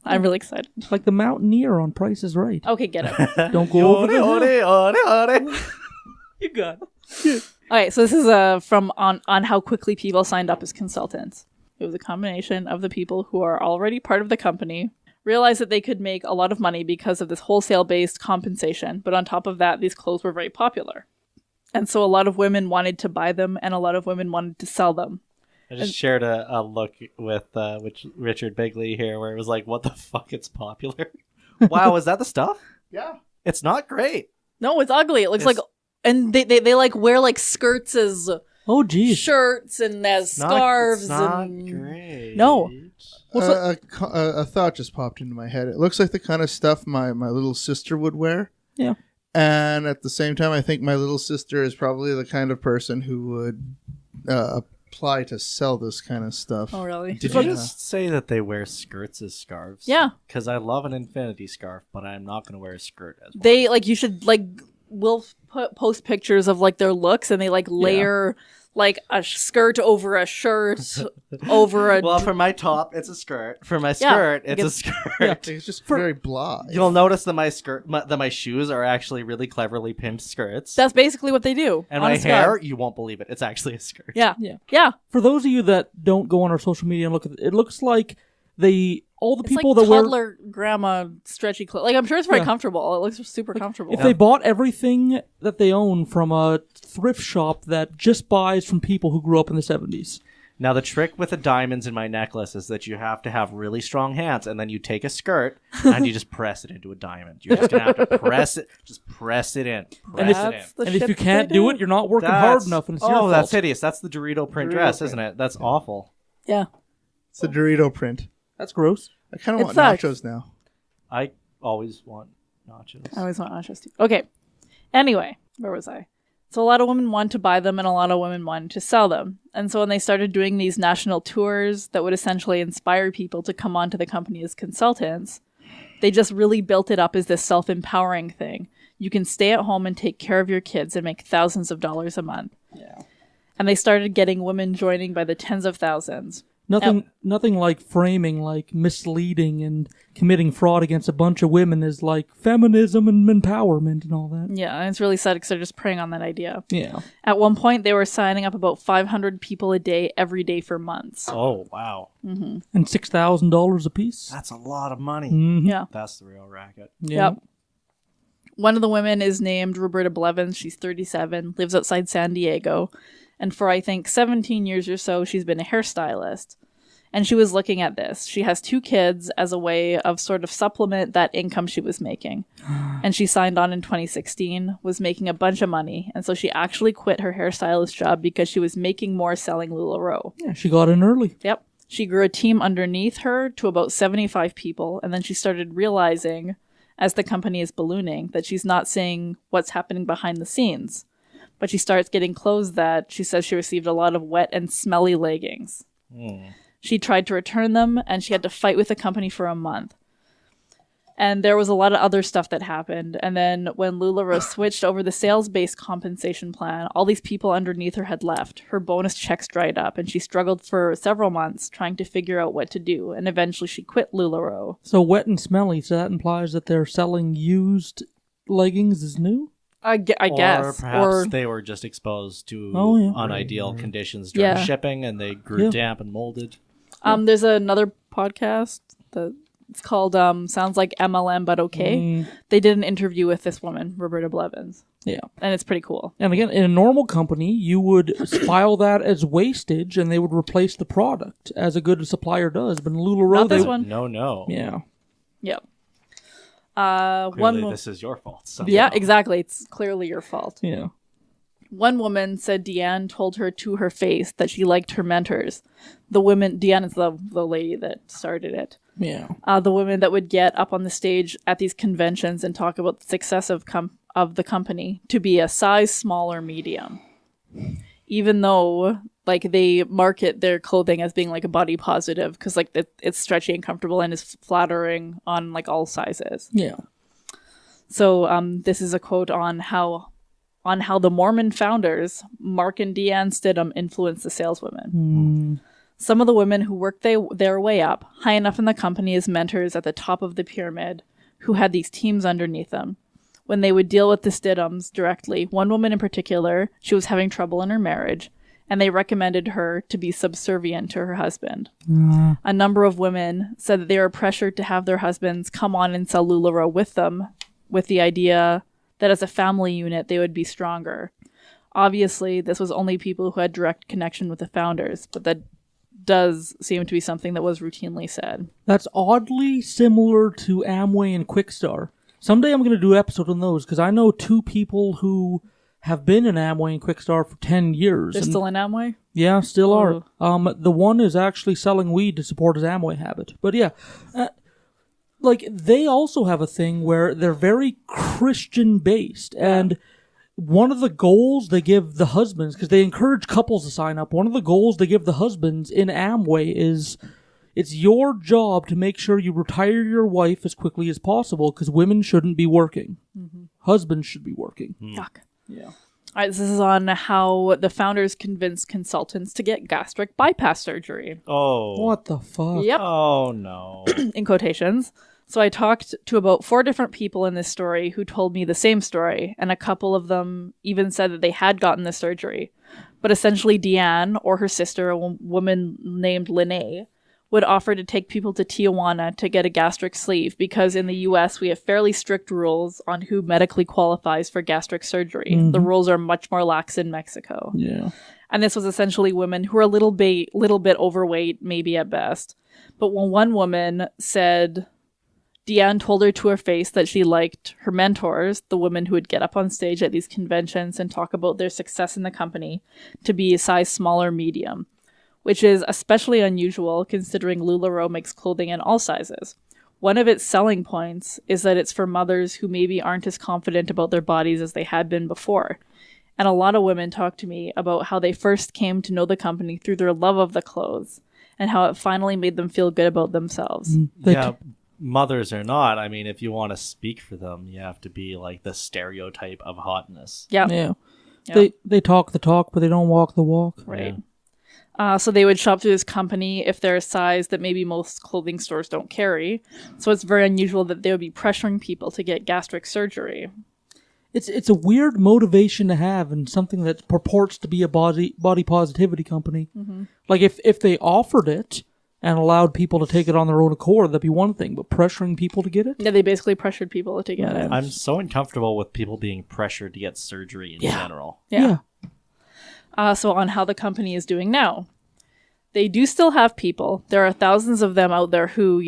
I'm really excited. Like the Mountaineer on Price is Right. Okay, get it. Don't go over the hill. You got it. Okay, so this is from on how quickly people signed up as consultants. It was a combination of the people who are already part of the company, realized that they could make a lot of money because of this wholesale-based compensation, but on top of that, these clothes were very popular. And so a lot of women wanted to buy them, and a lot of women wanted to sell them. I just shared a look with Richard Bigley here where it was like, what the fuck, it's popular? Wow, is that the stuff? Yeah. It's not great. No, it's ugly. It looks like, and they like wear like skirts as shirts and as scarves. It's not and great. No. A thought just popped into my head. It looks like the kind of stuff my little sister would wear. Yeah. And at the same time, I think my little sister is probably the kind of person who would apply to sell this kind of stuff. Oh, really? Did you just say that they wear skirts as scarves? Yeah. Because I love an infinity scarf, but I'm not going to wear a skirt as one. They like, you should like, we'll post pictures of like their looks, and they like layer like a skirt over a shirt over a. Well, for my top, it's a skirt. For my skirt, it's a skirt. Yeah, it's just very blah. You'll notice that my shoes are actually really cleverly pinned skirts. That's basically what they do. And my hair, you won't believe it. It's actually a skirt. Yeah. For those of you that don't go on our social media and look at it, it looks like all the It's people like that wear toddler grandma stretchy clothes. Like, I'm sure it's very comfortable. It looks super comfortable. if they bought everything that they own from a thrift shop that just buys from people who grew up in the 70s. Now, the trick with the diamonds in my necklace is that you have to have really strong hands, and then you take a skirt and you just press it into a diamond. You're just going to have to press it. Just press it in. And if you can't do it, you're not working hard enough, and it's your fault. that's hideous. That's the Dorito print dress, isn't it? That's awful. Yeah. It's a Dorito print. That's gross. I kind of want sucks. nachos now. I always want nachos. I always want nachos too. Okay. Anyway, where was I? So a lot of women wanted to buy them, and a lot of women wanted to sell them. And so when they started doing these national tours that would essentially inspire people to come onto the company as consultants, they just really built it up as this self-empowering thing. You can stay at home and take care of your kids and make thousands of dollars a month. Yeah. And they started getting women joining by the tens of thousands. Nothing like framing, like misleading and committing fraud against a bunch of women is like feminism and empowerment and all that. Yeah, and it's really sad because they're just preying on that idea. Yeah. At one point, they were signing up about 500 people a day, every day for months. Oh, wow. Mm-hmm. And $6,000 a piece. That's a lot of money. Mm-hmm. Yeah. That's the real racket. Yeah. Yep. One of the women is named Roberta Blevins. She's 37, lives outside San Diego. And for, I think, 17 years or so, she's been a hairstylist. And she was looking at this. She has 2 kids as a way of sort of supplement that income she was making. And she signed on in 2016, was making a bunch of money. And so she actually quit her hairstylist job because she was making more selling LuLaRoe. Yeah, she got in early. Yep. She grew a team underneath her to about 75 people. And then she started realizing, as the company is ballooning, that she's not seeing what's happening behind the scenes. But she starts getting clothes that she says she received a lot of wet and smelly leggings. She tried to return them, and she had to fight with the company for a month. And there was a lot of other stuff that happened. And then when LuLaRoe switched over the sales-based compensation plan, all these people underneath her had left. Her bonus checks dried up, and she struggled for several months trying to figure out what to do. And eventually she quit LuLaRoe. So wet and smelly, so that implies that they're selling used leggings as new? I guess. Or perhaps they were just exposed to unideal conditions during shipping, and they grew damp and molded. There's another podcast that it's called Sounds Like MLM But Okay. They did an interview with this woman, Roberta Blevins. Yeah. And it's pretty cool. And again, in a normal company, you would file that as wastage, and they would replace the product, as a good supplier does. But in LuLaRoe, Not this one. No. Yeah. Yep. Clearly, this is your fault. Somehow. Yeah, exactly. It's clearly your fault. Yeah. One woman said Deanne told her to her face that she liked her mentors. Deanne is the lady that started it. Yeah. The women that would get up on the stage at these conventions and talk about the success of the company to be a size small or medium. Even though, like, they market their clothing as being, like, a body positive because, like, it's stretchy and comfortable and is flattering on, like, all sizes. Yeah. So this is a quote on how the Mormon founders, Mark and Deanne Stidham, influenced the saleswomen. Some of the women who worked their way up, high enough in the company as mentors at the top of the pyramid, who had these teams underneath them. When they would deal with the Stidhams directly, one woman in particular, she was having trouble in her marriage, and they recommended her to be subservient to her husband. A number of women said that they were pressured to have their husbands come on and sell LuLaRoe with them, with the idea that as a family unit, they would be stronger. Obviously, this was only people who had direct connection with the founders, but that does seem to be something that was routinely said. That's oddly similar to Amway and Quickstar. Someday I'm going to do an episode on those, because I know two people who have been in Amway and Quickstar for 10 years. They're still in Amway? Yeah, still are. The one is actually selling weed to support his Amway habit. But yeah, they also have a thing where they're very Christian-based, and one of the goals they give the husbands, because they encourage couples to sign up, one of the goals they give the husbands in Amway is it's your job to make sure you retire your wife as quickly as possible, because women shouldn't be working. Mm-hmm. Husbands should be working. Yuck. Yeah. All right, this is on how the founders convinced consultants to get gastric bypass surgery. Oh. What the fuck? Yep. Oh, no. In quotations. So I talked to about 4 different people in this story who told me the same story, and a couple of them even said that they had gotten the surgery. But essentially Deanne, or her sister, a woman named Lene, would offer to take people to Tijuana to get a gastric sleeve, because in the US we have fairly strict rules on who medically qualifies for gastric surgery. Mm-hmm. The rules are much more lax in Mexico. Yeah. And this was essentially women who were a little bit overweight, maybe at best. But when one woman said Deanne told her to her face that she liked her mentors, the women who would get up on stage at these conventions and talk about their success in the company, to be a size smaller medium, which is especially unusual considering LuLaRoe makes clothing in all sizes. One of its selling points is that it's for mothers who maybe aren't as confident about their bodies as they had been before. And a lot of women talk to me about how they first came to know the company through their love of the clothes, and how it finally made them feel good about themselves. Yeah. Mothers or not, I mean, if you want to speak for them, you have to be like the stereotype of hotness. Yeah. Yep. They talk the talk, but they don't walk the walk. Right. Yeah. So they would shop through this company if they're a size that maybe most clothing stores don't carry. So it's very unusual that they would be pressuring people to get gastric surgery. It's a weird motivation to have, and something that purports to be a body positivity company. Mm-hmm. Like if they offered it and allowed people to take it on their own accord, that'd be one thing. But pressuring people to get it? Yeah, they basically pressured people to get it. I'm so uncomfortable with people being pressured to get surgery in general. Yeah. So on how the company is doing now. They do still have people. There are thousands of them out there who,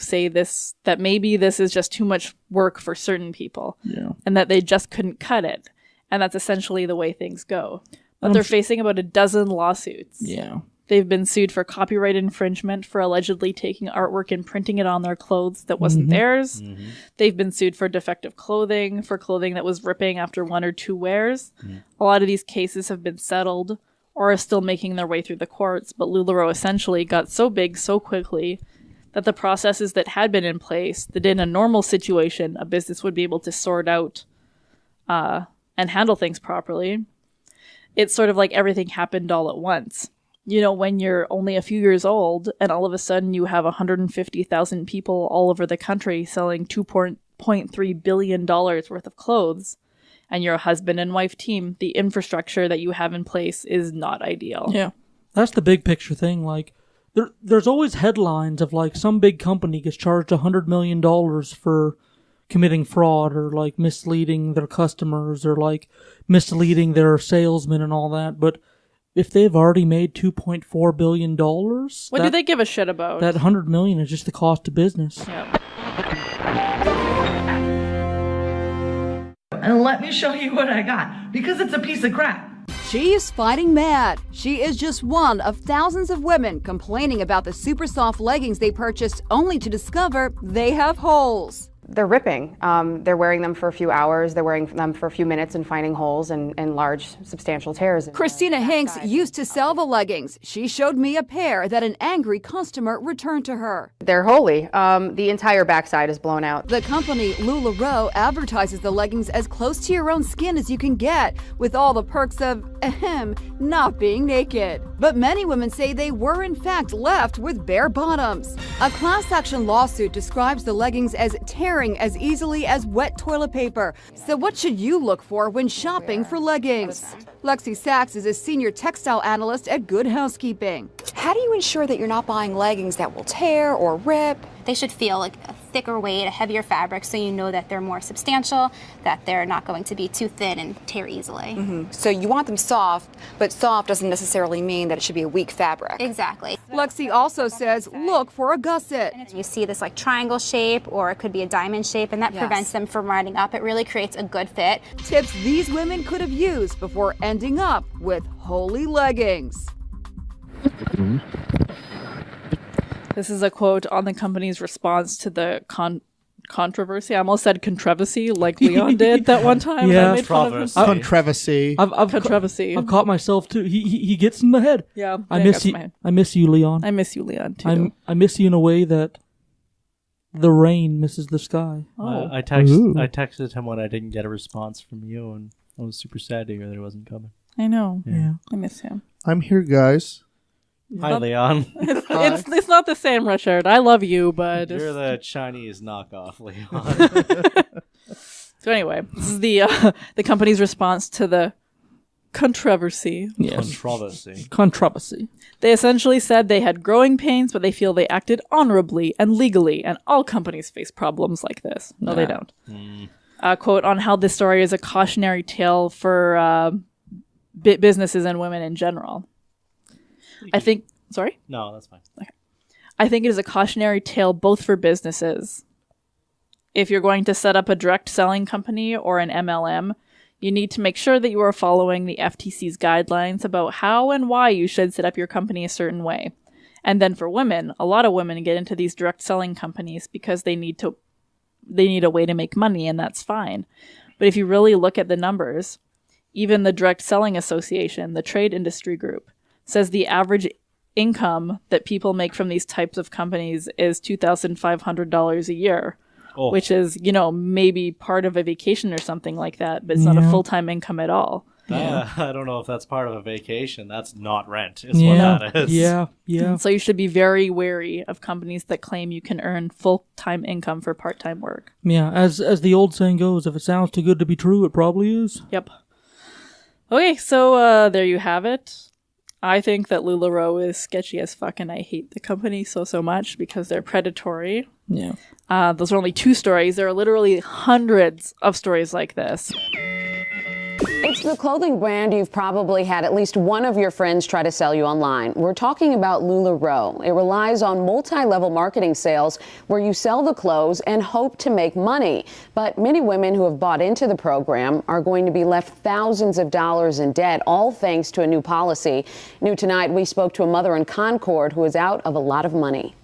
say that maybe this is just too much work for certain people. Yeah. And that they just couldn't cut it. And that's essentially the way things go. But they're facing about a dozen lawsuits. Yeah. They've been sued for copyright infringement for allegedly taking artwork and printing it on their clothes that wasn't theirs. Mm-hmm. They've been sued for defective clothing, for clothing that was ripping after 1 or 2 wears. Mm. A lot of these cases have been settled or are still making their way through the courts, but LuLaRoe essentially got so big so quickly that the processes that had been in place, that in a normal situation a business would be able to sort out and handle things properly, it's sort of like everything happened all at once. When you're only a few years old and all of a sudden you have 150,000 people all over the country selling $2.3 billion worth of clothes, and you're a husband and wife team, the infrastructure that you have in place is not ideal. Yeah. That's the big picture thing. Like, there's always headlines of, like, some big company gets charged $100 million for committing fraud, or, like, misleading their customers, or, like, misleading their salesmen and all that. But if they've already made $2.4 billion... What do they give a shit about? That $100 million is just the cost of business. Yep. And let me show you what I got, because it's a piece of crap. She's fighting mad. She is just one of thousands of women complaining about the super soft leggings they purchased only to discover they have holes. They're ripping. They're wearing them for a few hours. They're wearing them for a few minutes and finding holes and large, substantial tears. Christina Hanks used to sell the leggings. She showed me a pair that an angry customer returned to her. They're holy. The entire backside is blown out. The company LuLaRoe advertises the leggings as close to your own skin as you can get, with all the perks of, not being naked. But many women say they were in fact left with bare bottoms. A class action lawsuit describes the leggings as tearing as easily as wet toilet paper. So what should you look for when shopping for leggings? Lexi Sachs is a senior textile analyst at Good Housekeeping. How do you ensure that you're not buying leggings that will tear or rip? They should feel like thicker weight, a heavier fabric, so you know that they're more substantial, that they're not going to be too thin and tear easily. So you want them soft, but soft doesn't necessarily mean that it should be a weak fabric. Exactly. Lexi also says look for a gusset. You see this like triangle shape, or it could be a diamond shape, and that prevents them from riding up. It really creates a good fit. Tips these women could have used before ending up with holy leggings. This is a quote on the company's response to the controversy. I almost said controversy, like Leon did that one time. Yeah, controversy. Controversy. I've caught myself too. He gets in the head. Yeah, I miss you. I miss you, Leon. I miss you, Leon, too. I miss you in a way that the rain misses the sky. I texted him when I didn't get a response from you, and I was super sad to hear that it wasn't coming. I know. Yeah. I miss him. I'm here, guys. Hi, Leon. It's not the same, Richard. I love you, but you're the Chinese knockoff, Leon. So anyway, this is the company's response to the controversy. Yes. Controversy. They essentially said they had growing pains, but they feel they acted honorably and legally, and all companies face problems like this. No, they don't. Quote on how this story is a cautionary tale for businesses and women in general. I think... Sorry? No, that's fine. Okay. I think it is a cautionary tale both for businesses. If you're going to set up a direct selling company or an MLM, you need to make sure that you are following the FTC's guidelines about how and why you should set up your company a certain way. And then for women, a lot of women get into these direct selling companies because they need a way to make money, and that's fine. But if you really look at the numbers, even the Direct Selling Association, the trade industry group, says the average income that people make from these types of companies is $2,500 a year, which is, maybe part of a vacation or something like that, but it's not a full-time income at all. I don't know if that's part of a vacation. That's not rent, is what that is. Yeah. So you should be very wary of companies that claim you can earn full-time income for part-time work. Yeah, as the old saying goes, if it sounds too good to be true, it probably is. Yep. Okay, so there you have it. I think that LuLaRoe is sketchy as fuck, and I hate the company so much because they're predatory. Yeah. Those are only 2 stories. There are literally hundreds of stories like this. It's the clothing brand you've probably had at least one of your friends try to sell you online. We're talking about LuLaRoe. It relies on multi-level marketing sales where you sell the clothes and hope to make money. But many women who have bought into the program are going to be left thousands of dollars in debt, all thanks to a new policy. New tonight, we spoke to a mother in Concord who is out of a lot of money.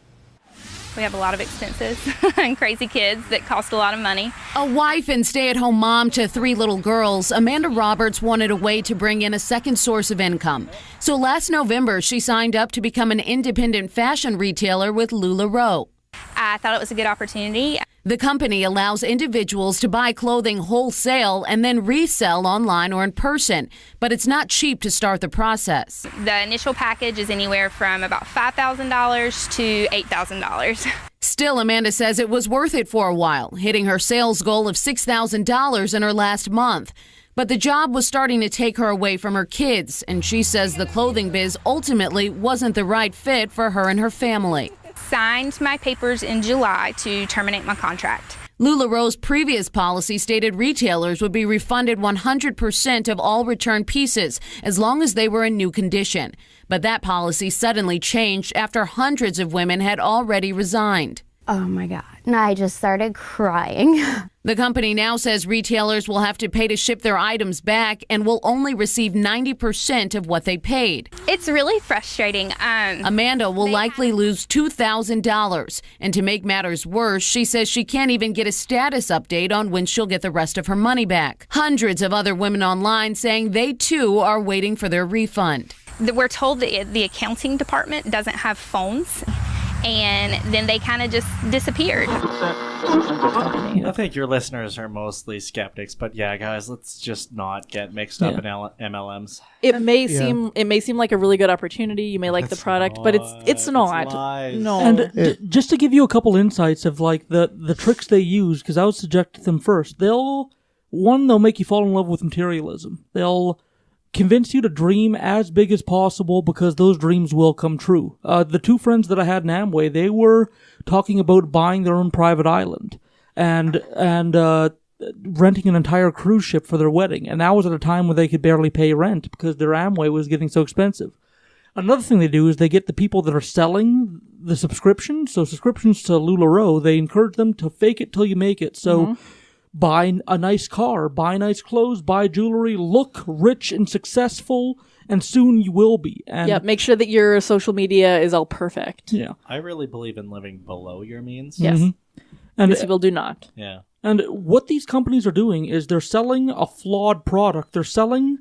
We have a lot of expenses and crazy kids that cost a lot of money. A wife and stay-at-home mom to 3 little girls, Amanda Roberts wanted a way to bring in a second source of income. So last November, she signed up to become an independent fashion retailer with LuLaRoe. I thought it was a good opportunity. The company allows individuals to buy clothing wholesale and then resell online or in person, but it's not cheap to start the process. The initial package is anywhere from about $5,000 to $8,000. Still, Amanda says it was worth it for a while, hitting her sales goal of $6,000 in her last month. But the job was starting to take her away from her kids, and she says the clothing biz ultimately wasn't the right fit for her and her family. Signed my papers in July to terminate my contract. LuLaRoe's previous policy stated retailers would be refunded 100% of all returned pieces as long as they were in new condition. But that policy suddenly changed after hundreds of women had already resigned. Oh my God. And I just started crying. The company now says retailers will have to pay to ship their items back and will only receive 90% of what they paid. It's really frustrating. Amanda will likely lose $2,000. And to make matters worse, she says she can't even get a status update on when she'll get the rest of her money back. Hundreds of other women online saying they too are waiting for their refund. We're told that the accounting department doesn't have phones. And then they kind of just disappeared. I think your listeners are mostly skeptics, but yeah, guys, let's just not get mixed up in MLMs. It may seem like a really good opportunity. You may like the product, but it's not. No. And just to give you a couple insights of like the tricks they use, because I would suggest them first. They'll make you fall in love with materialism. They'll convince you to dream as big as possible because those dreams will come true. The two friends that I had in Amway, they were talking about buying their own private island and renting an entire cruise ship for their wedding. And that was at a time when they could barely pay rent because their Amway was getting so expensive. Another thing they do is they get the people that are selling the subscriptions, so subscriptions to LuLaRoe, they encourage them to fake it till you make it. So buy a nice car, buy nice clothes, buy jewelry, look rich and successful, and soon you will be. And make sure that your social media is all perfect. Yeah. I really believe in living below your means. Yes. And most people do not. Yeah. And what these companies are doing is they're selling a flawed product. They're selling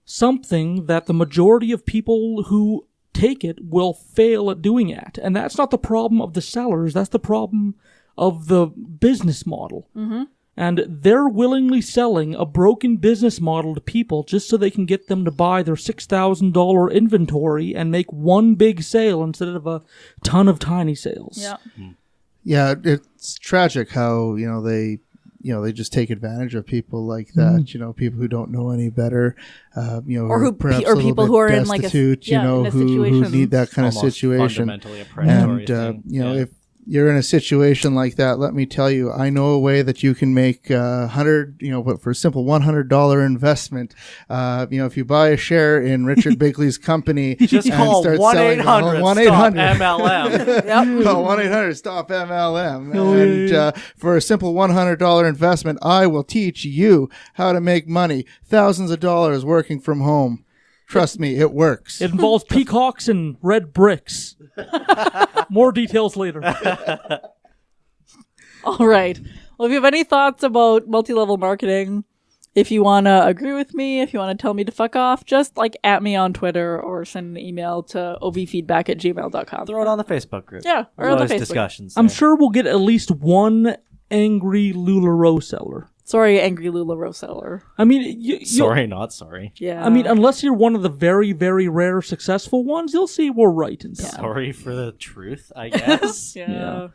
something that the majority of people who take it will fail at doing it. And that's not the problem of the sellers. That's the problem of the business model. And they're willingly selling a broken business model to people just so they can get them to buy their $6,000 inventory and make one big sale instead of a ton of tiny sales. Yeah. Yeah, it's tragic how, they just take advantage of people like that, people who don't know any better, or perhaps or people who are in like destitute, who need that kind of situation. Fundamentally a predatory And, if you're in a situation like that, let me tell you, I know a way that you can make but for a simple $100 investment, if you buy a share in Richard Bigley's company, just call 1-800-STOP-MLM. Call 1-800-STOP-MLM. And for a simple $100 investment, I will teach you how to make money, thousands of dollars working from home. Trust me, it works. It involves peacocks and red bricks. More details later. All right. Well, if you have any thoughts about multi-level marketing, if you want to agree with me, if you want to tell me to fuck off, just at me on Twitter or send an email to ovfeedback@gmail.com. Throw it on the Facebook group. Yeah, or on the Facebook. Discussions. I'm sure we'll get at least one angry LuLaRoe seller. Sorry, angry LuLaRoe seller. I mean, sorry, not sorry. Yeah. I mean, unless you're one of the very, very rare successful ones, you'll see we're right in time. Sorry for the truth, I guess. Yeah.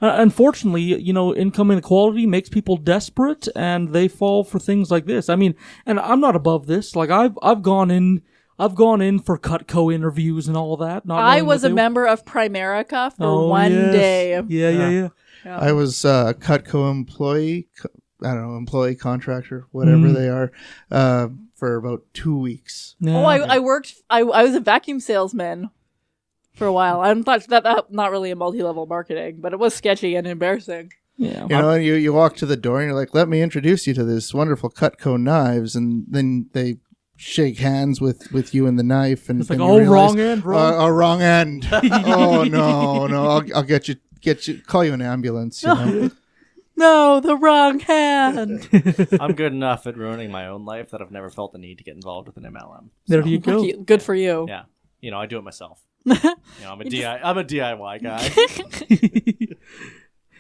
Unfortunately, income inequality makes people desperate, and they fall for things like this. I mean, and I'm not above this. Like I've gone in for Cutco interviews and all that. I was a member of Primerica for one day. Yeah. I was a Cutco employee. I don't know, employee, contractor, whatever they are, for about 2 weeks. Yeah. I worked, I was a vacuum salesman for a while. I'm not not really a multi-level marketing, but it was sketchy and embarrassing. Yeah. And you walk to the door and you're like, let me introduce you to this wonderful Cutco knives. And then they shake hands with you and the knife. And it's like, wrong end. Wrong end. Oh, no. I'll get you, call you an ambulance. No, the wrong hand. I'm good enough at ruining my own life that I've never felt the need to get involved with an MLM. There you go. Good for you. Yeah. I do it myself. I'm a DIY guy.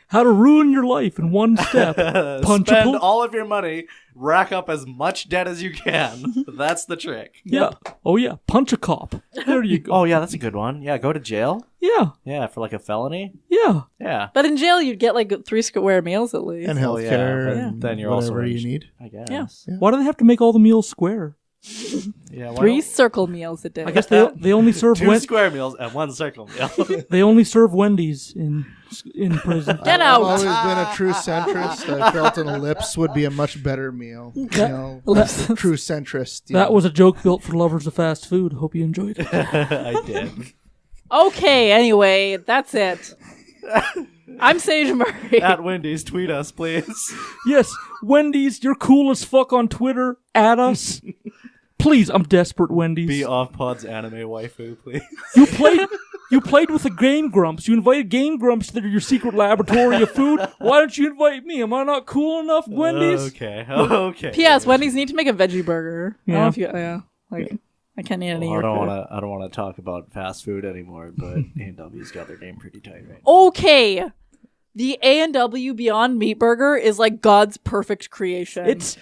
How to ruin your life in one step. Spend all of your money, rack up as much debt as you can. That's the trick. Yeah. Oh, yeah. Punch a cop. There you go. Oh, yeah, that's a good one. Yeah, go to jail. Yeah. Yeah, for a felony. Yeah. Yeah. But in jail, you'd get 3 square meals at least. And healthcare. And then you're whatever also you need. I guess. Yeah. Why do they have to make all the meals square? Yeah, 3 circle meals a day. I guess they only serve 2 square meals and 1 circle meal. They only serve Wendy's in prison. Get out! I've always been a true centrist. I felt an ellipse would be a much better meal. True centrist. That was a joke built for lovers of fast food. Hope you enjoyed it. I did. Okay, anyway, that's it. I'm Sage Murray. At Wendy's, tweet us, please. Yes, Wendy's, you're cool as fuck on Twitter. Add us. Please, I'm desperate, Wendy's. Be off Pod's anime waifu, please. You played with the Game Grumps. You invited Game Grumps to your secret laboratory of food. Why don't you invite me? Am I not cool enough, Wendy's? Okay. P.S. Wendy's need to make a veggie burger. Yeah. I don't know if you, I can't eat any. I don't want to talk about fast food anymore, but A&W's got their game pretty tight right now. Okay. The A&W Beyond Meat Burger is like God's perfect creation. It's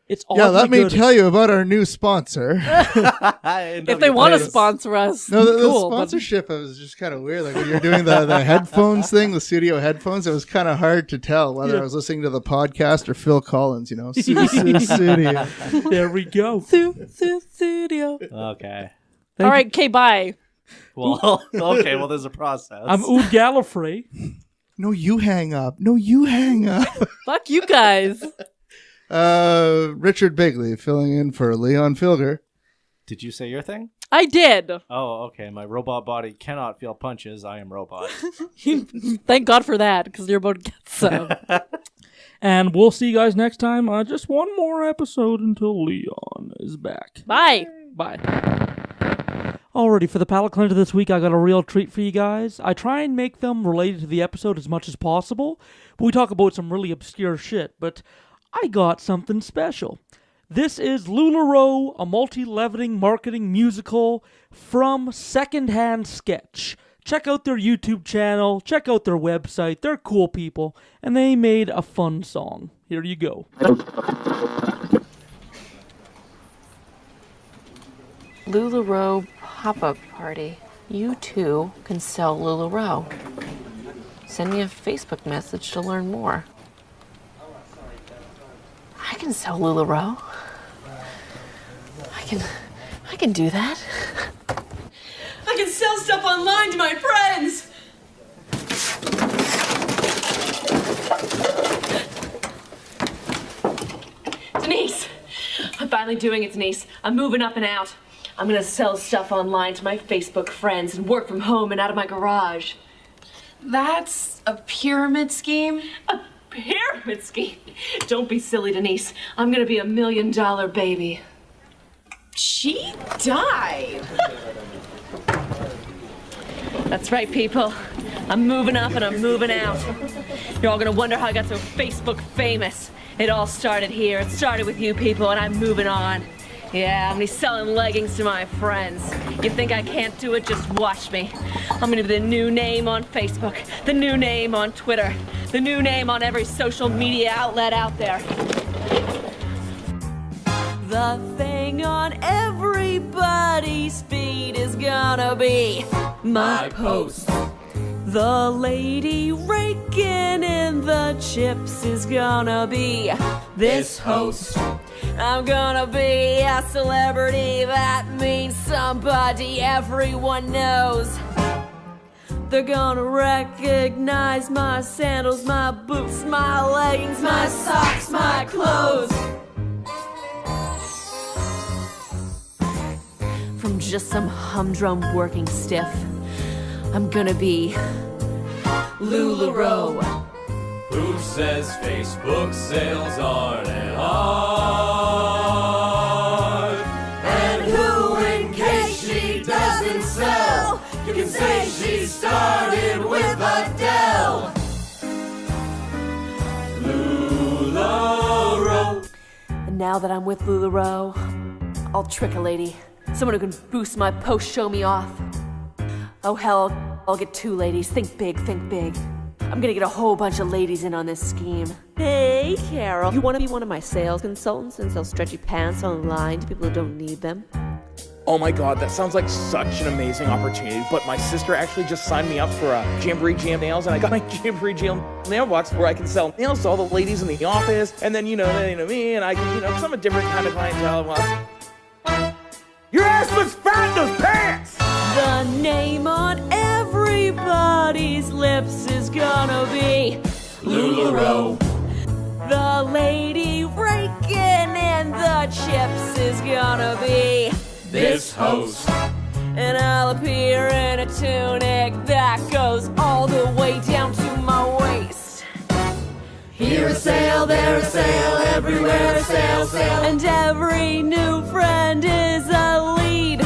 It's let me tell you about our new sponsor. If they want to sponsor us, no, the cool, sponsorship was just kind of weird. Like when you're doing the headphones thing, the studio headphones, it was kind of hard to tell whether I was listening to the podcast or Phil Collins. You know, studio. There we go. Studio. Okay. All right. Okay. Bye. Well, okay. Well, there's a process. I'm Oud Gallifrey. No, you hang up. Fuck you guys. Richard Bigley filling in for Leon Filger. Did you say your thing? I did. Oh, okay. My robot body cannot feel punches. I am robot. Thank God for that, because you're about to get some. And we'll see you guys next time. Just one more episode until Leon is back. Bye. Bye. Alrighty, for the palate cleanser this week, I got a real treat for you guys. I try and make them related to the episode as much as possible, but we talk about some really obscure shit, but I got something special. This is LuLaRoe, a multi-leveling marketing musical from Secondhand Sketch. Check out their YouTube channel, check out their website, they're cool people, and they made a fun song. Here you go. LuLaRoe pop-up party. You too can sell LuLaRoe. Send me a Facebook message to learn more. I can sell LuLaRoe. I can do that. I can sell stuff online to my friends. Denise, I'm finally doing it, Denise. I'm moving up and out. I'm gonna sell stuff online to my Facebook friends and work from home and out of my garage. That's a pyramid scheme? A pyramid scheme? Don't be silly, Denise. I'm gonna be $1 million baby. She died. That's right, people. I'm moving up and I'm moving out. You're all gonna wonder how I got so Facebook famous. It all started here. It started with you people, and I'm moving on. Yeah, I'm gonna be selling leggings to my friends. You think I can't do it? Just watch me. I'm gonna be the new name on Facebook, the new name on Twitter, the new name on every social media outlet out there. The thing on everybody's feed is gonna be my post. The lady raking in the chips is gonna be this host. I'm gonna be a celebrity, that means somebody everyone knows. They're gonna recognize my sandals, my boots, my leggings, my socks, my clothes. From just some humdrum working stiff, I'm gonna be LuLaRoe. Who says Facebook sales aren't an art? And who, in case she doesn't sell, you can say she started with Adele. LuLaRoe. And now that I'm with LuLaRoe, I'll trick a lady. Someone who can boost my post, show me off. Oh hell, I'll get 2 ladies. Think big, think big. I'm gonna get a whole bunch of ladies in on this scheme. Hey, Carol, you wanna be one of my sales consultants and sell stretchy pants online to people who don't need them? Oh my god, that sounds like such an amazing opportunity, but my sister actually just signed me up for a Jamboree Jam Nails, and I got my Jamboree Jam nail box where I can sell nails to all the ladies in the office, and then, you know me, and I can, because I'm a different kind of clientele. Well, your ass looks fat in those pants! The name on everybody's lips is gonna be LuLaRoe. The lady raking in the chips is gonna be this host. And I'll appear in a tunic that goes all the way down to my waist. Here a sale, there a sale, everywhere a sale, sale. And every new friend is a lead.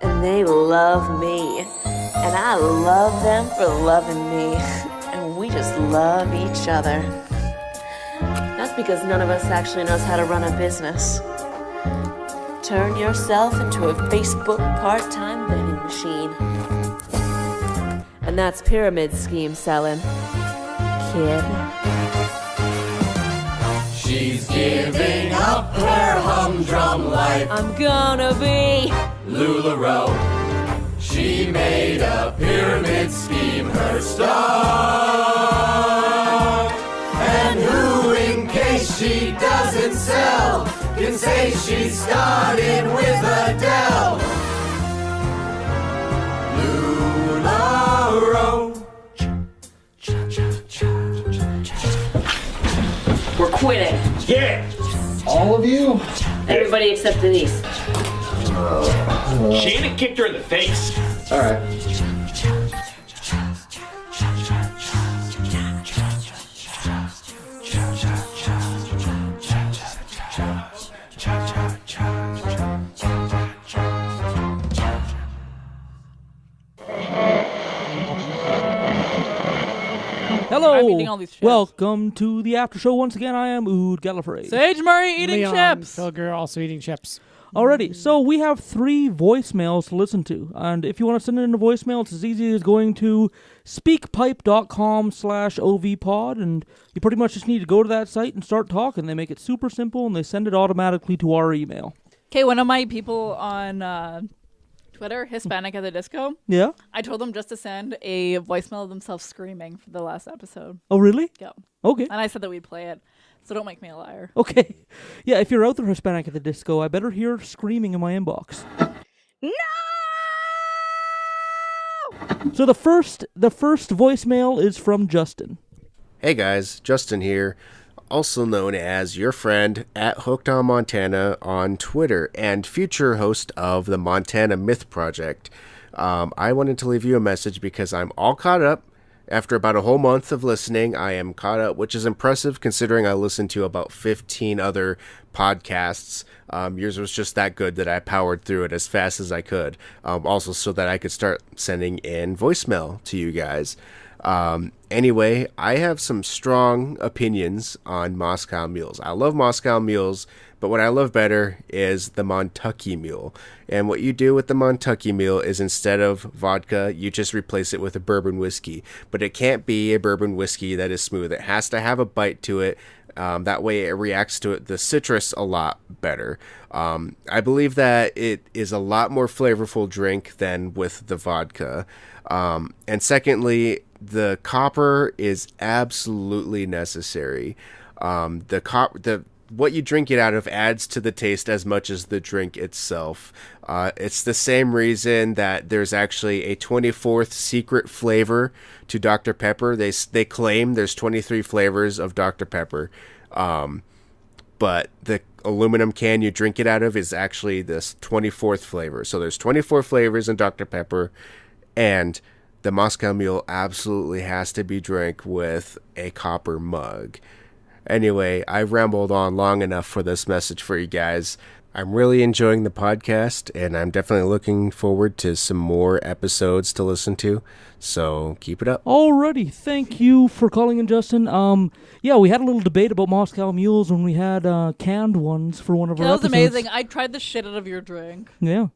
And they love me. And I love them for loving me. And we just love each other. That's because none of us actually knows how to run a business. Turn yourself into a Facebook part-time vending machine. And that's pyramid scheme selling, kid. She's giving up her humdrum life. I'm gonna be LuLaRoe. She made a pyramid scheme her star. And who, in case she doesn't sell, can say she started with Adele. LuLaRoe. We're quitting. Yeah! All of you? Everybody except Denise. Shannon kicked her in the face. All right. Hello. I'm eating all these chips. Welcome to the after show. Once again, I am Ood Gallifrey. Sage Murray eating Leon chips. Filger also eating chips. Alrighty, so we have 3 voicemails to listen to, and if you want to send in a voicemail, it's as easy as going to speakpipe.com/ovpod, and you pretty much just need to go to that site and start talking. They make it super simple, and they send it automatically to our email. Okay, one of my people on Twitter, Hispanic at the Disco. Yeah? I told them just to send a voicemail of themselves screaming for the last episode. Oh, really? Yeah. Okay. And I said that we'd play it, so don't make me a liar. Okay. Yeah, if you're out there, Hispanic at the Disco, I better hear screaming in my inbox. No! So the first voicemail is from Justin. Hey guys, Justin here, also known as your friend at Hooked on Montana on Twitter and future host of the Montana Myth Project. I wanted to leave you a message because I'm all caught up. After about a whole month of listening, I am caught up, which is impressive considering I listened to about 15 other podcasts. Yours was just that good that I powered through it as fast as I could. Also so that I could start sending in voicemail to you guys. Anyway, I have some strong opinions on Moscow mules. I love Moscow mules, but what I love better is the Montucky mule. And what you do with the Montucky mule is instead of vodka, you just replace it with a bourbon whiskey. But it can't be a bourbon whiskey that is smooth. It has to have a bite to it. That way it reacts to the citrus a lot better. I believe that it is a lot more flavorful drink than with the vodka. And secondly, the copper is absolutely necessary. What you drink it out of adds to the taste as much as the drink itself. It's the same reason that there's actually a 24th secret flavor to Dr. Pepper. They claim there's 23 flavors of Dr. Pepper. But the aluminum can you drink it out of is actually this 24th flavor. So there's 24 flavors in Dr. Pepper, and the Moscow Mule absolutely has to be drank with a copper mug. Anyway, I rambled on long enough for this message for you guys. I'm really enjoying the podcast, and I'm definitely looking forward to some more episodes to listen to. So keep it up. Alrighty, thank you for calling in, Justin. Yeah, we had a little debate about Moscow mules when we had canned ones for one of our episodes. That was amazing. I tried the shit out of your drink. Yeah.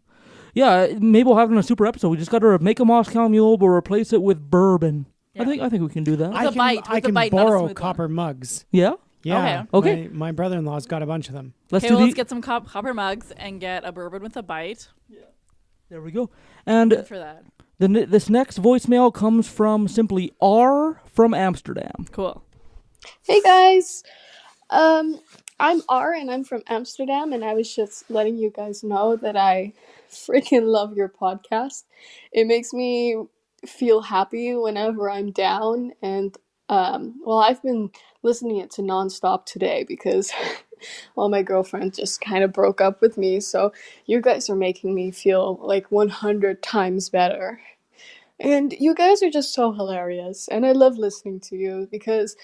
Yeah, maybe we'll have it in a super episode. We just got to make a Moscow Mule, but replace it with bourbon. Yeah. I think we can do that. I can borrow copper mugs. Yeah? Yeah. Okay. My brother-in-law's got a bunch of them. Let's get some copper mugs and get a bourbon with a bite. Yeah. There we go. And for that. This next voicemail comes from simply R from Amsterdam. Cool. Hey guys. I'm R and I'm from Amsterdam, and I was just letting you guys know that I freaking love your podcast. It makes me feel happy whenever I'm down, and I've been listening it to nonstop today because my girlfriend just kind of broke up with me, so you guys are making me feel like 100 times better. And you guys are just so hilarious, and I love listening to you because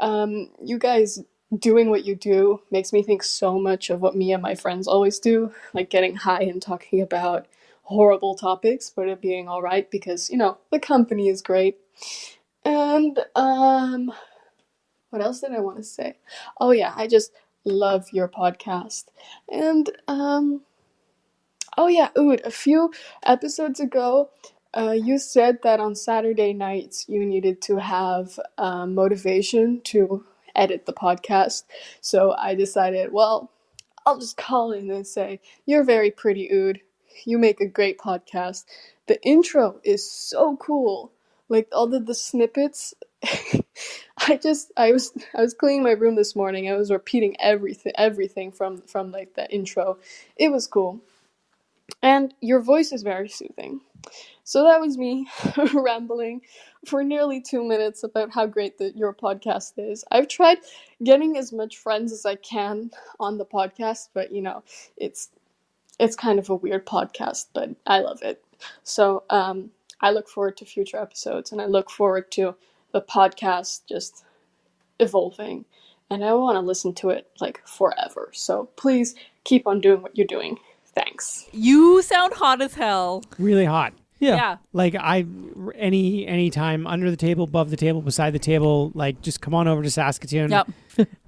you guys doing what you do makes me think so much of what me and my friends always do, like getting high and talking about horrible topics, but it being all right because, the company is great. And, what else did I want to say? Oh yeah, I just love your podcast. And, a few episodes ago, You said that on Saturday nights you needed to have motivation to edit the podcast. So I decided, well, I'll just call in and say, you're very pretty, Ood. You make a great podcast. The intro is so cool. Like all the snippets. I was cleaning my room this morning. I was repeating everything from like the intro. It was cool. And your voice is very soothing. So that was me rambling for nearly 2 minutes about how great your podcast is. I've tried getting as much friends as I can on the podcast, but it's kind of a weird podcast, but I love it. So I look forward to future episodes, and I look forward to the podcast just evolving, and I want to listen to it like forever. So please keep on doing what you're doing. Thanks. You sound hot as hell. Really hot. Yeah. Like any time, under the table, above the table, beside the table, like just come on over to Saskatoon. Yep.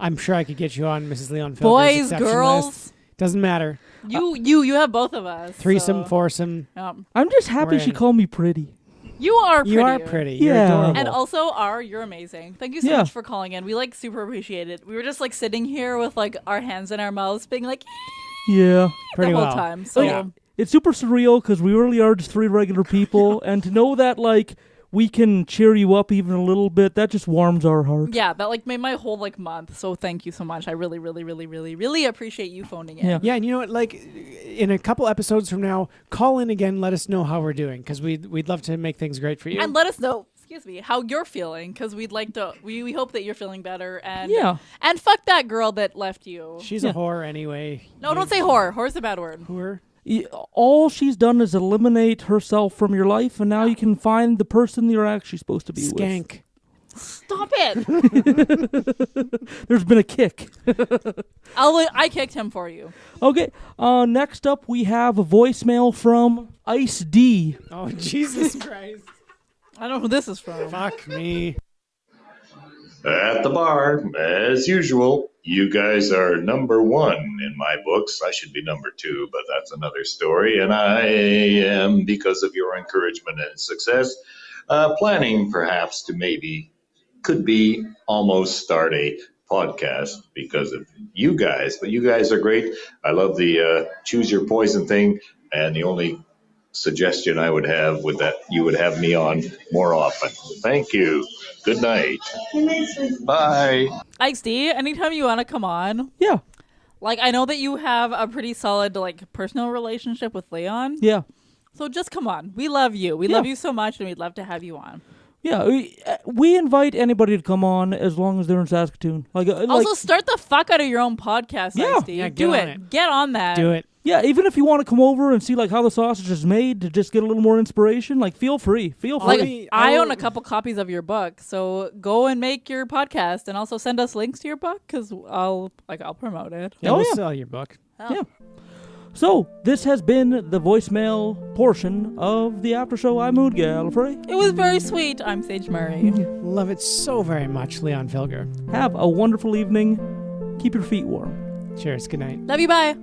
I'm sure I could get you on Mrs. Leon Filger's Boys, exception girls. list. Doesn't matter. You have both of us. Threesome, so. foursome. Yep. I'm just happy she called me pretty. You are pretty. You are pretty. You're adorable. And also, you're amazing. Thank you so much for calling in. We like super appreciate it. We were just like sitting here with like our hands in our mouths, being like, Yeah. the whole time. So Like, it's super surreal because we really are just three regular people, and to know that like we can cheer you up even a little bit, that just warms our heart. yeah, that like made my whole like month. So thank you so much. I really, really, really, really, really appreciate you phoning in. Yeah, and you know what? Like, in a couple episodes from now, call in again. Let us know how we're doing, because we'd love to make things great for you. And let us know, how you're feeling, because we'd like to. We hope that you're feeling better. And and fuck that girl that left you. She's a whore anyway. No, don't say whore. Whore's a bad word. Whore. All she's done is eliminate herself from your life, and now you can find the person you're actually supposed to be Skank. Stop it. There's been a kick. I kicked him for you. Okay, next up we have a voicemail from Ice D. Oh, Jesus Christ. I don't know who this is from. Fuck me. At the bar, as usual, you guys are number one in my books. I should be number two, but that's another story. And I am, because of your encouragement and success, planning perhaps to could be almost start a podcast because of you guys. But you guys are great. I love the choose your poison thing. And the only suggestion I would have with that, you would have me on more often. Thank you. Good night. Bye. Ike D, anytime you want to come on. Yeah. Like, I know that you have a pretty solid, like, personal relationship with Leon. Yeah. So just come on. We love you. We love you so much, and we'd love to have you on. Yeah, we invite anybody to come on as long as they're in Saskatoon. Also, start the fuck out of your own podcast, Ike D. Yeah, Do it. Get on that. Do it. Yeah, even if you want to come over and see like how the sausage is made to just get a little more inspiration, like feel free. Like, I own a couple copies of your book, so go and make your podcast, and also send us links to your book because I'll promote it. Yeah, we'll sell your book. Oh. Yeah. So this has been the voicemail portion of the after show. I'm Mood Gallifrey. It was very sweet. I'm Sage Murray. Love it so very much, Leon Filger. Have a wonderful evening. Keep your feet warm. Cheers. Good night. Love you. Bye.